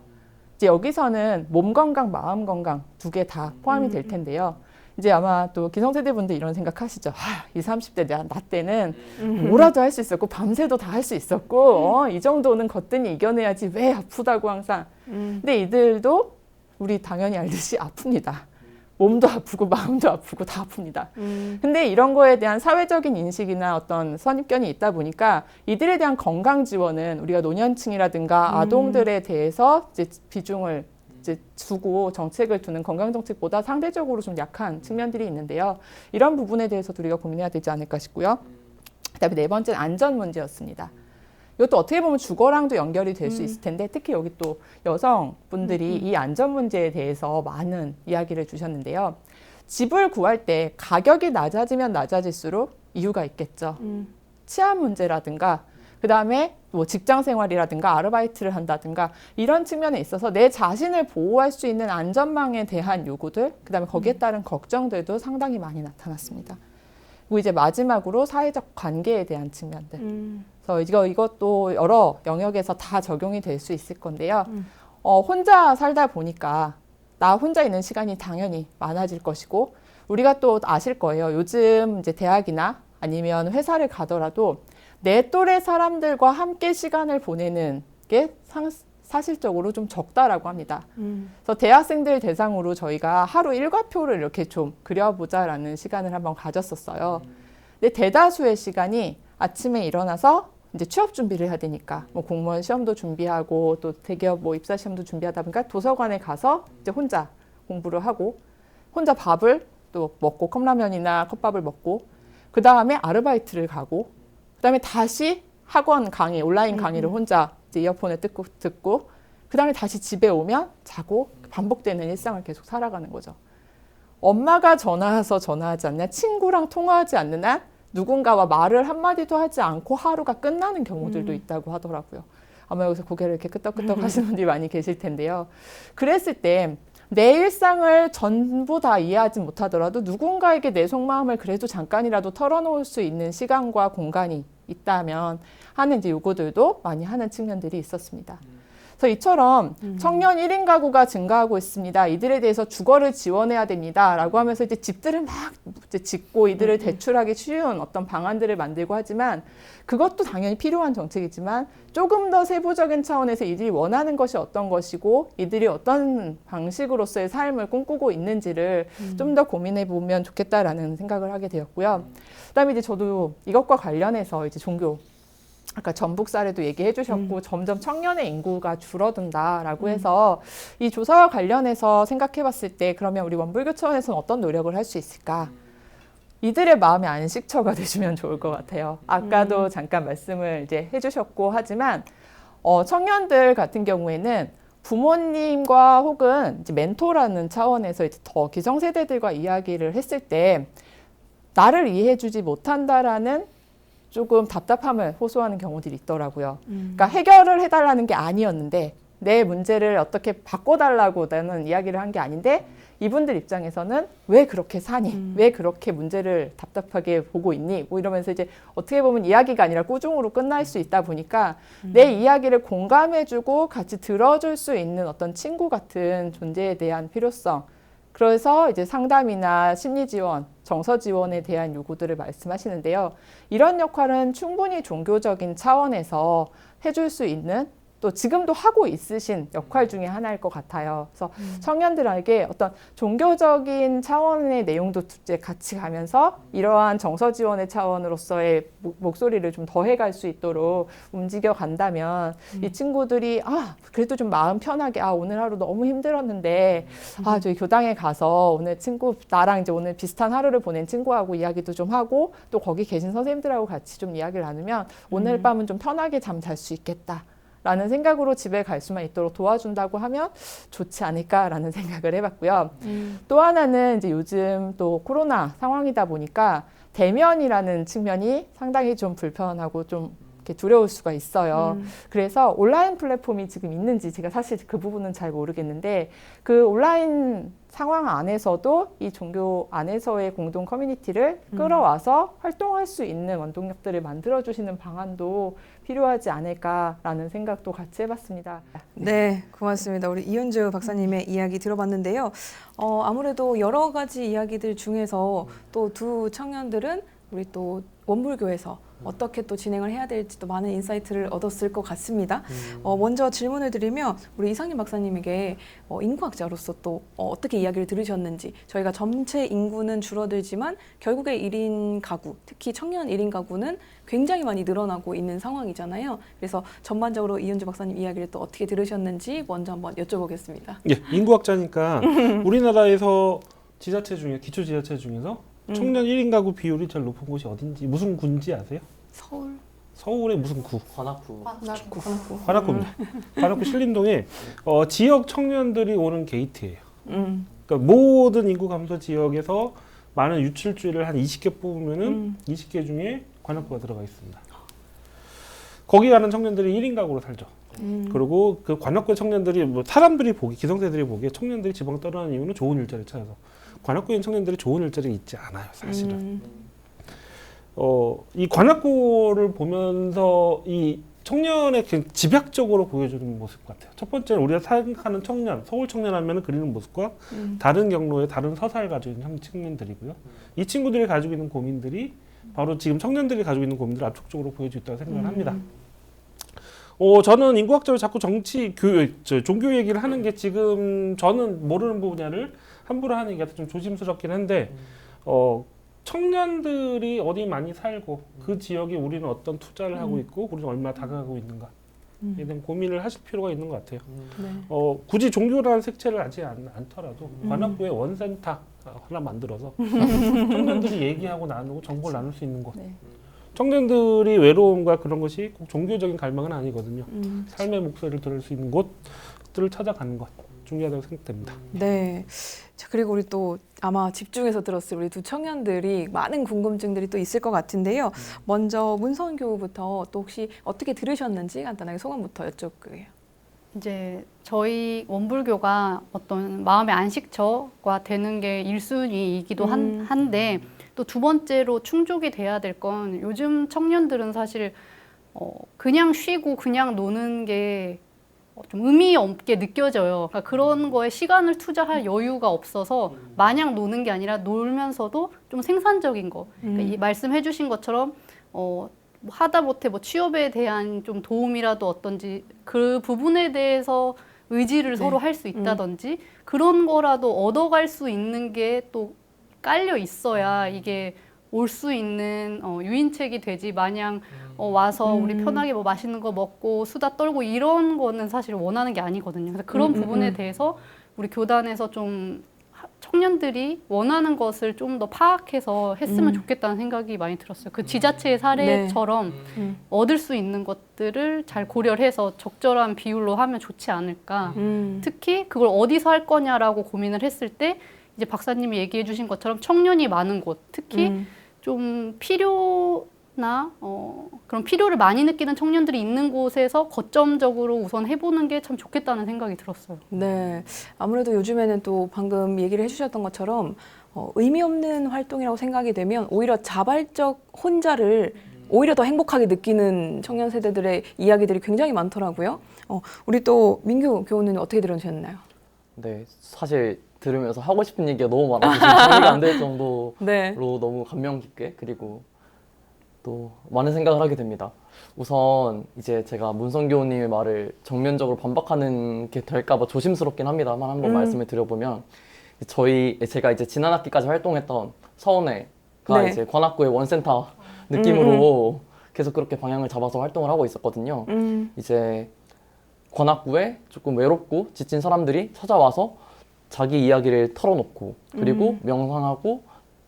이제 여기서는 몸 건강, 마음 건강 2개 다 포함이 될 텐데요. 이제 아마 또 기성세대 분들 이런 생각하시죠. 20, 30대 나 때는 뭐라도 할 수 있었고 밤새도 다 할 수 있었고 이 정도는 거뜬히 이겨내야지 왜 아프다고 항상. 근데 이들도 우리 당연히 알듯이 아픕니다. 몸도 아프고 마음도 아프고 다 아픕니다. 근데 이런 거에 대한 사회적인 인식이나 어떤 선입견이 있다 보니까 이들에 대한 건강 지원은 우리가 노년층이라든가 아동들에 대해서 이제 비중을 이제 두고 정책을 두는 건강 정책보다 상대적으로 좀 약한 측면들이 있는데요. 이런 부분에 대해서도 우리가 고민해야 되지 않을까 싶고요. 그다음에 4번째는 안전 문제였습니다. 이것도 어떻게 보면 주거랑도 연결이 될 수 있을 텐데 특히 여기 또 여성분들이 이 안전 문제에 대해서 많은 이야기를 주셨는데요. 집을 구할 때 가격이 낮아지면 낮아질수록 이유가 있겠죠. 치안 문제라든가 그다음에 뭐 직장 생활이라든가 아르바이트를 한다든가 이런 측면에 있어서 내 자신을 보호할 수 있는 안전망에 대한 요구들, 그다음에 거기에 따른 걱정들도 상당히 많이 나타났습니다. 그리고 이제 마지막으로 사회적 관계에 대한 측면들. 그래서 이것도 여러 영역에서 다 적용이 될 수 있을 건데요. 혼자 살다 보니까 나 혼자 있는 시간이 당연히 많아질 것이고, 우리가 또 아실 거예요. 요즘 이제 대학이나 아니면 회사를 가더라도 내 또래 사람들과 함께 시간을 보내는 게 사실적으로 좀 적다라고 합니다. 그래서 대학생들 대상으로 저희가 하루 일과표를 이렇게 좀 그려보자라는 시간을 한번 가졌었어요. 근데 대다수의 시간이 아침에 일어나서 이제 취업 준비를 해야 되니까 뭐 공무원 시험도 준비하고 또 대기업 뭐 입사 시험도 준비하다 보니까 도서관에 가서 이제 혼자 공부를 하고 혼자 밥을 또 먹고 컵라면이나 컵밥을 먹고 그 다음에 아르바이트를 가고 그 다음에 다시 학원 강의, 온라인 강의를 혼자 이제 이어폰에 듣고 그 다음에 다시 집에 오면 자고 반복되는 일상을 계속 살아가는 거죠. 엄마가 전화해서 전화하지 않냐, 친구랑 통화하지 않는 한 누군가와 말을 한마디도 하지 않고 하루가 끝나는 경우들도 있다고 하더라고요. 아마 여기서 고개를 이렇게 끄덕끄덕 하시는 분들이 많이 계실 텐데요. 그랬을 때 내 일상을 전부 다 이해하지 못하더라도 누군가에게 내 속마음을 그래도 잠깐이라도 털어놓을 수 있는 시간과 공간이 있다면 하는 이제 요구들도 많이 하는 측면들이 있었습니다. 그래서 이처럼 청년 1인 가구가 증가하고 있습니다. 이들에 대해서 주거를 지원해야 됩니다. 라고 하면서 이제 집들을 막 이제 짓고 이들을 대출하기 쉬운 어떤 방안들을 만들고 하지만 그것도 당연히 필요한 정책이지만 조금 더 세부적인 차원에서 이들이 원하는 것이 어떤 것이고 이들이 어떤 방식으로서의 삶을 꿈꾸고 있는지를 좀 더 고민해 보면 좋겠다라는 생각을 하게 되었고요. 그다음에 이제 저도 이것과 관련해서 이제 종교 아까 전북 사례도 얘기해 주셨고 점점 청년의 인구가 줄어든다라고 해서 이 조사와 관련해서 생각해 봤을 때 그러면 우리 원불교 차원에서는 어떤 노력을 할 수 있을까? 이들의 마음의 안식처가 되주면 좋을 것 같아요. 아까도 잠깐 말씀을 이제 해주셨고 하지만 청년들 같은 경우에는 부모님과 혹은 이제 멘토라는 차원에서 이제 더 기성세대들과 이야기를 했을 때 나를 이해해주지 못한다라는 조금 답답함을 호소하는 경우들이 있더라고요. 그러니까 해결을 해달라는 게 아니었는데 내 문제를 어떻게 바꿔달라고 나는 이야기를 한 게 아닌데 이분들 입장에서는 왜 그렇게 사니? 왜 그렇게 문제를 답답하게 보고 있니? 뭐 이러면서 이제 어떻게 보면 이야기가 아니라 꾸중으로 끝날 수 있다 보니까 내 이야기를 공감해주고 같이 들어줄 수 있는 어떤 친구 같은 존재에 대한 필요성. 그래서 이제 상담이나 심리 지원, 정서 지원에 대한 요구들을 말씀하시는데요. 이런 역할은 충분히 종교적인 차원에서 해줄 수 있는 또 지금도 하고 있으신 역할 중에 하나일 것 같아요. 그래서 청년들에게 어떤 종교적인 차원의 내용도 이제 같이 가면서 이러한 정서 지원의 차원으로서의 목소리를 좀 더해갈 수 있도록 움직여 간다면 이 친구들이 그래도 좀 마음 편하게 오늘 하루 너무 힘들었는데 저희 교당에 가서 오늘 나랑 이제 오늘 비슷한 하루를 보낸 친구하고 이야기도 좀 하고 또 거기 계신 선생님들하고 같이 좀 이야기를 나누면 오늘 밤은 좀 편하게 잠 잘 수 있겠다. 라는 생각으로 집에 갈 수만 있도록 도와준다고 하면 좋지 않을까라는 생각을 해봤고요. 또 하나는 이제 요즘 또 코로나 상황이다 보니까 대면이라는 측면이 상당히 좀 불편하고 좀 이렇게 두려울 수가 있어요. 그래서 온라인 플랫폼이 지금 있는지 제가 사실 그 부분은 잘 모르겠는데 그 온라인 상황 안에서도 이 종교 안에서의 공동 커뮤니티를 끌어와서 활동할 수 있는 원동력들을 만들어주시는 방안도 필요하지 않을까라는 생각도 같이 해봤습니다. 네, 고맙습니다. 우리 이은주 박사님의 이야기 들어봤는데요. 아무래도 여러 가지 이야기들 중에서 또 두 청년들은 우리 또 원불교에서 어떻게 또 진행을 해야 될지 또 많은 인사이트를 얻었을 것 같습니다. 먼저 질문을 드리면 우리 이상림 박사님에게 인구학자로서 또 어떻게 이야기를 들으셨는지 저희가 전체 인구는 줄어들지만 결국에 1인 가구, 특히 청년 1인 가구는 굉장히 많이 늘어나고 있는 상황이잖아요. 그래서 전반적으로 이은주 박사님 이야기를 또 어떻게 들으셨는지 먼저 한번 여쭤보겠습니다. 예, 인구학자니까 우리나라에서 지자체 중에 기초 지자체 중에서 청년 1인 가구 비율이 제일 높은 곳이 어딘지 무슨 군지 아세요? 서울. 서울의 무슨 구? 관악구. 관악구입니다. 관악구 신림동에 지역 청년들이 오는 게이트예요. 그러니까 모든 인구 감소 지역에서 많은 유출주를 한 20개 뽑으면은 20개 중에 관악구가 들어가 있습니다. 거기 가는 청년들이 1인 가구로 살죠. 그리고 그 관악구의 청년들이 뭐 사람들이 보기 기성세들이 보기에 청년들이 지방 떠나는 이유는 좋은 일자리 찾아서 관악구에 있는 청년들이 좋은 일자리가 있지 않아요, 사실은. 이 관악구를 보면서 이 청년의 그 집약적으로 보여주는 모습 같아요. 첫 번째는 우리가 생각하는 청년, 서울 청년 하면 그리는 모습과 다른 경로의 다른 서사를 가지고 있는 청년들이고요. 이 친구들이 가지고 있는 고민들이 바로 지금 청년들이 가지고 있는 고민들을 압축적으로 보여주고 있다고 생각을 합니다. 저는 인구학적으로 자꾸 정치, 종교 얘기를 하는 게 지금 저는 모르는 분야를 함부로 하는 게 좀 조심스럽긴 한데 청년들이 어디 많이 살고 그 지역에 우리는 어떤 투자를 하고 있고 우리는 얼마나 다가가고 있는가 에 대한 고민을 하실 필요가 있는 것 같아요. 네. 굳이 종교라는 색채를 하지 않더라도 관악구에 원센터 하나 만들어서 청년들이 얘기하고 나누고 정보를 나눌 수 있는 곳. 네. 청년들이 외로움과 그런 것이 꼭 종교적인 갈망은 아니거든요. 삶의 목소리를 들을 수 있는 곳들을 찾아가는 것 중요하다고 생각됩니다. 네. 자, 그리고 우리 또 아마 집중해서 들었을 우리 두 청년들이 많은 궁금증들이 또 있을 것 같은데요. 먼저 문선교부터 또 혹시 어떻게 들으셨는지 간단하게 소감부터 여쭤볼게요. 이제 저희 원불교가 어떤 마음의 안식처가 되는 게 1순위이기도 한데 또 두 번째로 충족이 돼야 될 건 요즘 청년들은 사실 그냥 쉬고 그냥 노는 게 좀 의미 없게 느껴져요. 그러니까 그런 거에 시간을 투자할 여유가 없어서 마냥 노는 게 아니라 놀면서도 좀 생산적인 거. 그러니까 이 말씀해 주신 것처럼 뭐 하다 못해 뭐 취업에 대한 좀 도움이라도 어떤지 그 부분에 대해서 의지를 서로 할 수 있다든지 그런 거라도 얻어갈 수 있는 게 또 깔려 있어야 이게 올 수 있는 유인책이 되지 마냥 와서 우리 편하게 뭐 맛있는 거 먹고 수다 떨고 이런 거는 사실 원하는 게 아니거든요. 그래서 그런 부분에 대해서 우리 교단에서 좀 청년들이 원하는 것을 좀 더 파악해서 했으면 좋겠다는 생각이 많이 들었어요. 그 지자체의 사례처럼 얻을 수 있는 것들을 잘 고려를 해서 적절한 비율로 하면 좋지 않을까. 특히 그걸 어디서 할 거냐라고 고민을 했을 때 이제 박사님이 얘기해 주신 것처럼 청년이 많은 곳, 특히 좀 필요나 그런 필요를 많이 느끼는 청년들이 있는 곳에서 거점적으로 우선 해보는 게 참 좋겠다는 생각이 들었어요. 네. 아무래도 요즘에는 또 방금 얘기를 해주셨던 것처럼 의미 없는 활동이라고 생각이 되면 오히려 자발적 혼자를 오히려 더 행복하게 느끼는 청년 세대들의 이야기들이 굉장히 많더라고요. 우리 또 민규 교우는 어떻게 들으셨나요? 네, 사실 들으면서 하고 싶은 얘기가 너무 많아서 지금 정리가 안 될 정도로 네. 너무 감명 깊게 그리고 또 많은 생각을 하게 됩니다. 우선 이제 제가 문선교우님의 말을 정면적으로 반박하는 게 될까봐 조심스럽긴 합니다만 한번 말씀을 드려보면 제가 이제 지난 학기까지 활동했던 서원회가 네. 이제 관악구의 원센터 느낌으로 계속 그렇게 방향을 잡아서 활동을 하고 있었거든요. 이제 관악구에 조금 외롭고 지친 사람들이 찾아와서 자기 이야기를 털어놓고 그리고 명상하고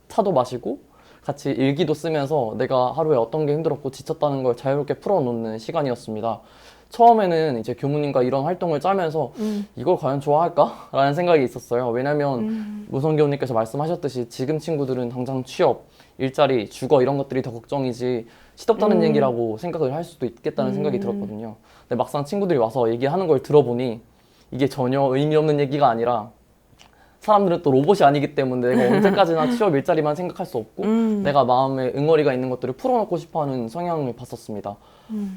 차도 마시고 같이 일기도 쓰면서 내가 하루에 어떤 게 힘들었고 지쳤다는 걸 자유롭게 풀어놓는 시간이었습니다. 처음에는 이제 교무님과 이런 활동을 짜면서 이걸 과연 좋아할까? 라는 생각이 있었어요. 왜냐면 무선교우님께서 말씀하셨듯이 지금 친구들은 당장 취업, 일자리, 주거 이런 것들이 더 걱정이지 시덥다는 얘기라고 생각을 할 수도 있겠다는 생각이 들었거든요. 근데 막상 친구들이 와서 얘기하는 걸 들어보니 이게 전혀 의미 없는 얘기가 아니라 사람들은 또 로봇이 아니기 때문에 내가 언제까지나 취업 일자리만 생각할 수 없고 내가 마음에 응어리가 있는 것들을 풀어놓고 싶어하는 성향을 봤었습니다.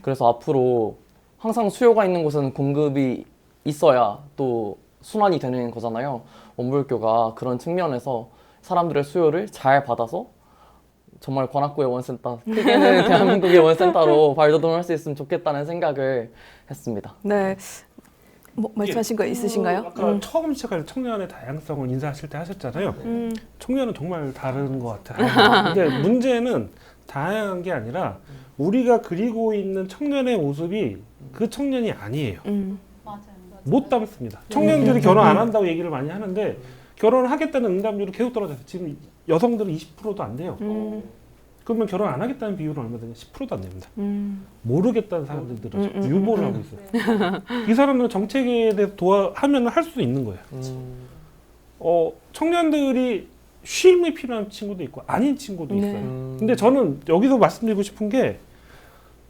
그래서 앞으로 항상 수요가 있는 곳은 공급이 있어야 또 순환이 되는 거잖아요. 원불교가 그런 측면에서 사람들의 수요를 잘 받아서 정말 관악구의 원센터, 크게는 대한민국의 원센터로 발돋움할 수 있으면 좋겠다는 생각을 했습니다. 네. 뭐 말씀하신 거 있으신가요? 아까 처음 시작할 청년의 다양성을 인사하실 때 하셨잖아요. 청년은 정말 다른 것 같아요. 근데 문제는 다양한 게 아니라 우리가 그리고 있는 청년의 모습이 그 청년이 아니에요. 맞아요. 못 담습니다. 청년들이 결혼 안 한다고 얘기를 많이 하는데 결혼을 하겠다는 응답률이 계속 떨어져요. 지금 여성들은 20%도 안 돼요. 그러면 결혼 안 하겠다는 비율은 얼마 되냐? 10%도 안 됩니다. 모르겠다는 사람들 늘어서 유보를 하고 있어요. 이 사람은 정책에 대해서 하면 할 수 있는 거예요. 청년들이 쉼이 필요한 친구도 있고 아닌 친구도 네. 있어요. 근데 저는 여기서 말씀드리고 싶은 게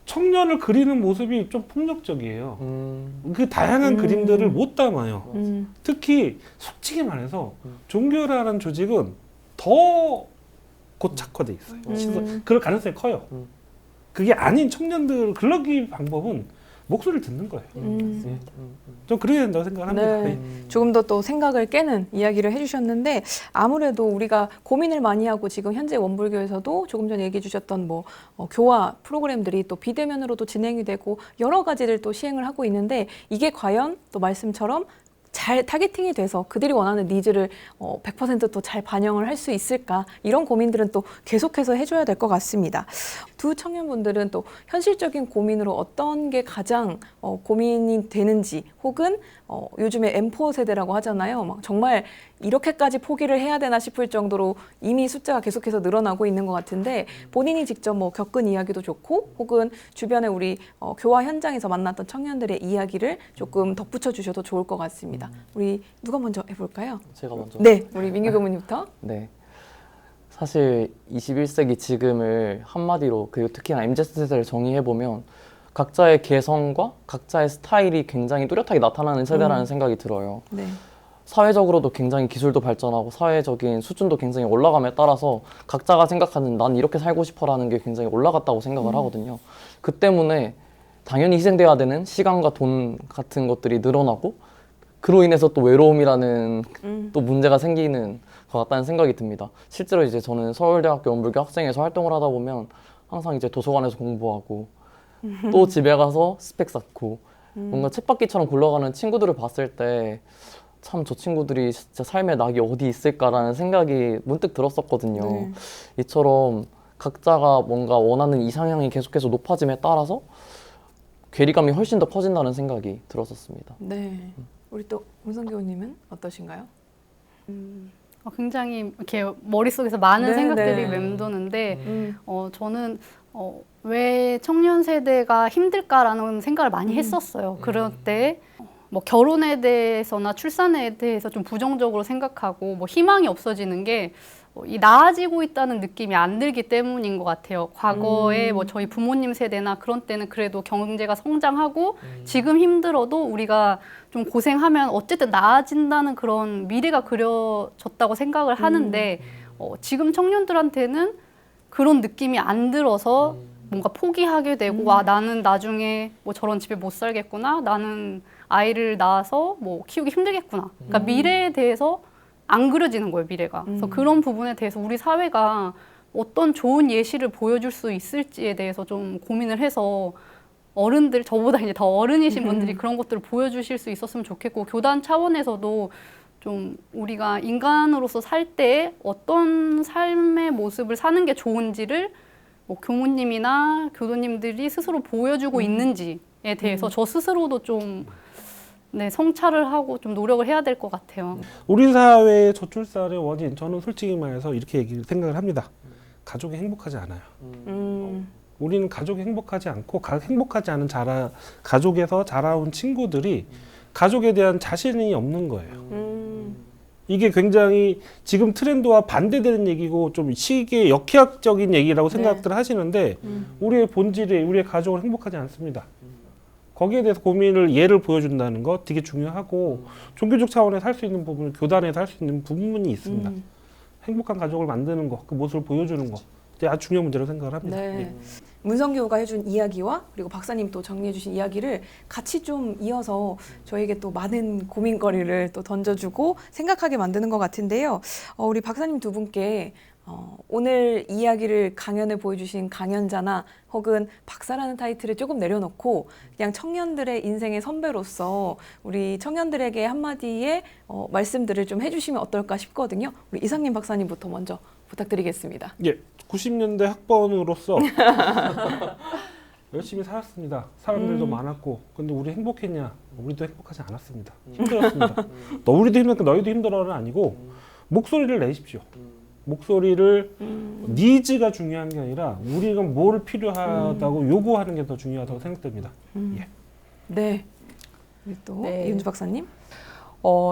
청년을 그리는 모습이 좀 폭력적이에요. 그 다양한 그림들을 못 담아요. 특히 솔직히 말해서 종교라는 조직은 더 고착화돼 있어요. 그럴 가능성이 커요. 그게 아닌 청년들 글러기 방법은 목소리를 듣는 거예요. 좀 그래야 된다고 생각합니다. 네. 조금 더 또 생각을 깨는 이야기를 해주셨는데 아무래도 우리가 고민을 많이 하고 지금 현재 원불교에서도 조금 전에 얘기해 주셨던 뭐 교화 프로그램들이 또 비대면으로도 진행이 되고 여러 가지를 또 시행을 하고 있는데 이게 과연 또 말씀처럼 잘 타겟팅이 돼서 그들이 원하는 니즈를 100%또 잘 반영을 할 수 있을까 이런 고민들은 또 계속해서 해줘야 될 것 같습니다. 두 청년분들은 또 현실적인 고민으로 어떤 게 가장 고민이 되는지 혹은 요즘에 M4 세대라고 하잖아요. 막 정말 이렇게까지 포기를 해야 되나 싶을 정도로 이미 숫자가 계속해서 늘어나고 있는 것 같은데 본인이 직접 뭐 겪은 이야기도 좋고 혹은 주변에 우리 교화 현장에서 만났던 청년들의 이야기를 조금 덧붙여 주셔도 좋을 것 같습니다. 우리 누가 먼저 해볼까요? 제가 먼저. 네, 우리 민규 교무님부터. 네. 사실 21세기 지금을 한마디로 그리고 특히나 MZ세대를 정의해보면 각자의 개성과 각자의 스타일이 굉장히 뚜렷하게 나타나는 세대라는 생각이 들어요. 네. 사회적으로도 굉장히 기술도 발전하고 사회적인 수준도 굉장히 올라감에 따라서 각자가 생각하는 난 이렇게 살고 싶어라는 게 굉장히 올라갔다고 생각을 하거든요. 그 때문에 당연히 희생돼야 되는 시간과 돈 같은 것들이 늘어나고 그로 인해서 또 외로움이라는 또 문제가 생기는 것 같다는 생각이 듭니다. 실제로 이제 저는 서울대학교 원불교 학생회에서 활동을 하다 보면 항상 이제 도서관에서 공부하고 또 집에 가서 스펙 쌓고 뭔가 쳇바퀴처럼 굴러가는 친구들을 봤을 때 참 저 친구들이 진짜 삶의 낙이 어디 있을까라는 생각이 문득 들었었거든요. 네. 이처럼 각자가 뭔가 원하는 이상향이 계속해서 높아짐에 따라서 괴리감이 훨씬 더 커진다는 생각이 들었었습니다. 네. 우리 또 문성 교우님은 어떠신가요? 굉장히 이렇게 머릿속에서 많은 네, 생각들이 네. 맴도는데 저는 왜 청년 세대가 힘들까라는 생각을 많이 했었어요. 그럴 때 뭐 결혼에 대해서나 출산에 대해서 좀 부정적으로 생각하고 뭐 희망이 없어지는 게 이 나아지고 있다는 느낌이 안 들기 때문인 것 같아요. 과거에 뭐 저희 부모님 세대나 그런 때는 그래도 경제가 성장하고 지금 힘들어도 우리가 좀 고생하면 어쨌든 나아진다는 그런 미래가 그려졌다고 생각을 하는데 지금 청년들한테는 그런 느낌이 안 들어서 뭔가 포기하게 되고 아 나는 나중에 뭐 저런 집에 못 살겠구나 나는 아이를 낳아서 뭐 키우기 힘들겠구나 그러니까 미래에 대해서 안 그려지는 거예요 미래가 그래서 그런 부분에 대해서 우리 사회가 어떤 좋은 예시를 보여줄 수 있을지에 대해서 좀 고민을 해서 어른들 저보다 이제 더 어른이신 분들이 그런 것들을 보여주실 수 있었으면 좋겠고 교단 차원에서도 좀 우리가 인간으로서 살 때 어떤 삶의 모습을 사는 게 좋은지를 뭐 교무님이나 교도님들이 스스로 보여주고 있는지에 대해서 저 스스로도 좀 네, 성찰을 하고 좀 노력을 해야 될 것 같아요. 우리 사회의 저출산의 원인 저는 솔직히 말해서 이렇게 생각을 합니다. 가족이 행복하지 않아요. 우리는 가족이 행복하지 않고 행복하지 않은 가족에서 자라온 친구들이 가족에 대한 자신이 없는 거예요. 이게 굉장히 지금 트렌드와 반대되는 얘기고 좀 시기의 역학적인 얘기라고 생각들 하시는데 우리의 본질이 우리의 가족은 행복하지 않습니다. 거기에 대해서 고민을 예를 보여준다는 거 되게 중요하고 종교적 차원에서 할 수 있는 부분, 교단에서 할 수 있는 부분이 있습니다. 행복한 가족을 만드는 거, 그 모습을 보여주는 거 아주 중요한 문제라고 생각을 합니다. 네. 예. 문성 교우가 해준 이야기와 그리고 박사님 또 정리해 주신 이야기를 같이 좀 이어서 저에게 또 많은 고민거리를 또 던져주고 생각하게 만드는 것 같은데요. 우리 박사님 두 분께 오늘 이야기를 강연을 보여주신 강연자나 혹은 박사라는 타이틀을 조금 내려놓고 그냥 청년들의 인생의 선배로서 우리 청년들에게 한마디의 말씀들을 좀 해주시면 어떨까 싶거든요. 우리 이상민 박사님부터 먼저 부탁드리겠습니다. 예, 90년대 학번으로서 열심히 살았습니다. 사람들도 많았고, 근데 우리 행복했냐? 우리도 행복하지 않았습니다. 힘들었습니다. 우리도 힘들니까 너희도 힘들어는 아니고 목소리를 내십시오. 목소리를 니즈가 중요한 게 아니라 우리가 뭘 필요하다고 요구하는 게 더 중요하다고 생각됩니다. 예. 네. 우리 또 네. 이은주 박사님.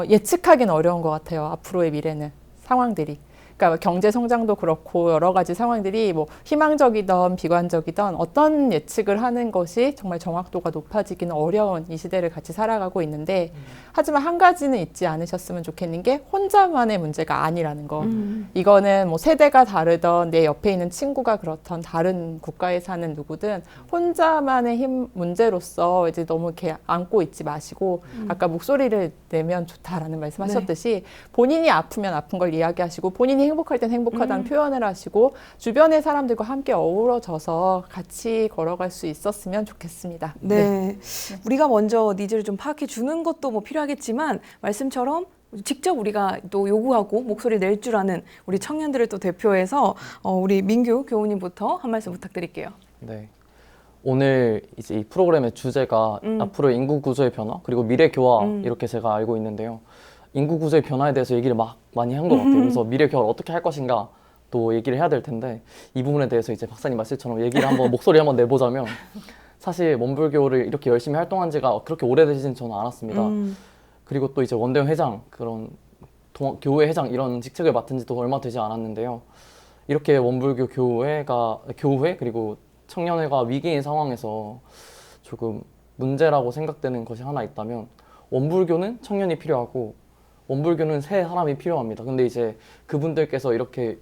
예측하기는 어려운 것 같아요. 앞으로의 미래는 상황들이. 그러니까 경제 성장도 그렇고 여러 가지 상황들이 뭐 희망적이든 비관적이든 어떤 예측을 하는 것이 정말 정확도가 높아지기는 어려운 이 시대를 같이 살아가고 있는데 하지만 한 가지는 잊지 않으셨으면 좋겠는 게 혼자만의 문제가 아니라는 거. 이거는 뭐 세대가 다르던 내 옆에 있는 친구가 그렇던 다른 국가에 사는 누구든 혼자만의 힘 문제로서 이제 너무 이렇게 안고 있지 마시고 아까 목소리를 내면 좋다라는 말씀하셨듯이 본인이 아프면 아픈 걸 이야기하시고 본인이 행복할 땐 행복하다는 표현을 하시고 주변의 사람들과 함께 어우러져서 같이 걸어갈 수 있었으면 좋겠습니다. 네. 우리가 먼저 니즈를 좀 파악해 주는 것도 뭐 필요하겠지만 말씀처럼 직접 우리가 또 요구하고 목소리 낼 줄 아는 우리 청년들을 또 대표해서 우리 민규 교우님부터 한 말씀 부탁드릴게요. 네. 오늘 이제 이 프로그램의 주제가 앞으로 인구 구조의 변화 그리고 미래 교화 이렇게 제가 알고 있는데요. 인구 구조의 변화에 대해서 얘기를 막 많이 한 것 같아요. 그래서 미래 교화를 어떻게 할 것인가 또 얘기를 해야 될 텐데 이 부분에 대해서 이제 박사님 말씀처럼 얘기를 한번 목소리 한번 내보자면 사실 원불교를 이렇게 열심히 활동한 지가 그렇게 오래되지는 저는 않았습니다. 그리고 또 이제 원대원 회장 그런 교회 회장 이런 직책을 맡은 지도 얼마 되지 않았는데요. 이렇게 원불교 교회 그리고 청년회가 위기인 상황에서 조금 문제라고 생각되는 것이 하나 있다면 원불교는 청년이 필요하고 원불교는 새 사람이 필요합니다. 근데 이제 그분들께서 이렇게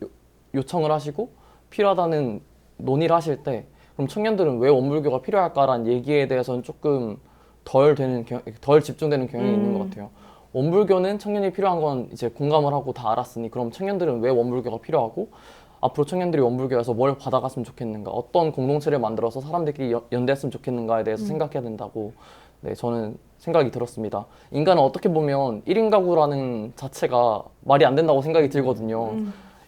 요청을 하시고 필요하다는 논의를 하실 때 그럼 청년들은 왜 원불교가 필요할까라는 얘기에 대해서는 조금 덜 집중되는 경향이 있는 것 같아요. 원불교는 청년이 필요한 건 이제 공감을 하고 다 알았으니 그럼 청년들은 왜 원불교가 필요하고 앞으로 청년들이 원불교에서 뭘 받아갔으면 좋겠는가 어떤 공동체를 만들어서 사람들끼리 연대했으면 좋겠는가에 대해서 생각해야 된다고 네, 저는 생각이 들었습니다. 인간은 어떻게 보면 1인 가구라는 자체가 말이 안 된다고 생각이 들거든요.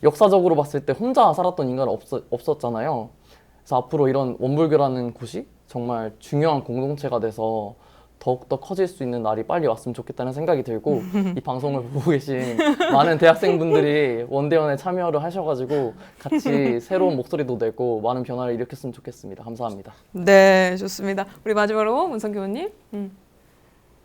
역사적으로 봤을 때 혼자 살았던 인간은 없었잖아요. 그래서 앞으로 이런 원불교라는 곳이 정말 중요한 공동체가 돼서 더욱더 커질 수 있는 날이 빨리 왔으면 좋겠다는 생각이 들고 이 방송을 보고 계신 많은 대학생분들이 원대원에 참여를 하셔가지고 같이 새로운 목소리도 내고 많은 변화를 일으켰으면 좋겠습니다. 감사합니다. 네, 좋습니다. 우리 마지막으로 문성 교우님.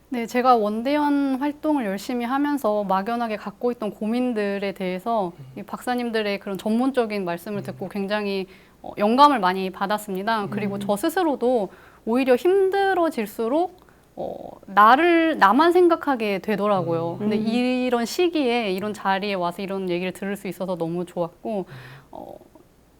네, 제가 원대원 활동을 열심히 하면서 막연하게 갖고 있던 고민들에 대해서 이 박사님들의 그런 전문적인 말씀을 듣고 굉장히 영감을 많이 받았습니다. 그리고 저 스스로도 오히려 힘들어질수록 나만 생각하게 되더라고요. 근데 이런 시기에 이런 자리에 와서 이런 얘기를 들을 수 있어서 너무 좋았고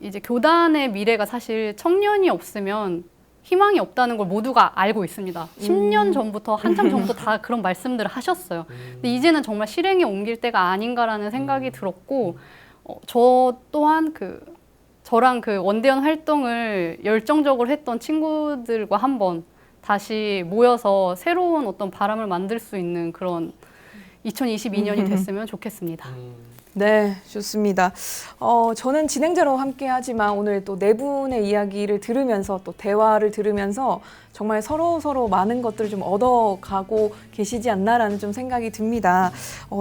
이제 교단의 미래가 사실 청년이 없으면 희망이 없다는 걸 모두가 알고 있습니다. 10년 전부터 한참 전부터 다 그런 말씀들을 하셨어요. 근데 이제는 정말 실행에 옮길 때가 아닌가라는 생각이 들었고 저 또한 저랑 그 원대원 활동을 열정적으로 했던 친구들과 한번 다시 모여서 새로운 어떤 바람을 만들 수 있는 그런 2022년이 됐으면 좋겠습니다. 네, 좋습니다. 저는 진행자로 함께 하지만 오늘 또 네 분의 이야기를 들으면서 또 대화를 들으면서 정말 서로 많은 것들을 좀 얻어가고 계시지 않나라는 좀 생각이 듭니다.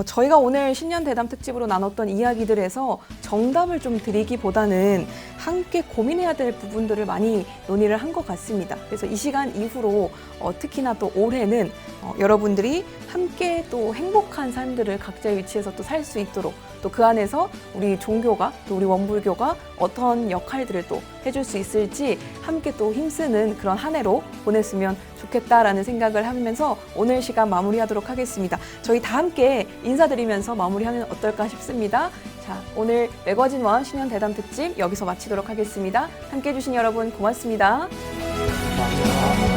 저희가 오늘 신년 대담 특집으로 나눴던 이야기들에서 정답을 좀 드리기보다는 함께 고민해야 될 부분들을 많이 논의를 한 것 같습니다. 그래서 이 시간 이후로 특히나 또 올해는 여러분들이 함께 또 행복한 삶들을 각자의 위치에서 또 살 수 있도록 또 그 안에서 우리 종교가 또 우리 원불교가 어떤 역할들을 또 해줄 수 있을지 함께 또 힘쓰는 그런 한 해로 보냈으면 좋겠다라는 생각을 하면서 오늘 시간 마무리하도록 하겠습니다. 저희 다 함께 인사드리면서 마무리하면 어떨까 싶습니다. 자, 오늘 매거진 원 신년 대담 특집 여기서 마치도록 하겠습니다. 함께 해주신 여러분 고맙습니다. 감사합니다.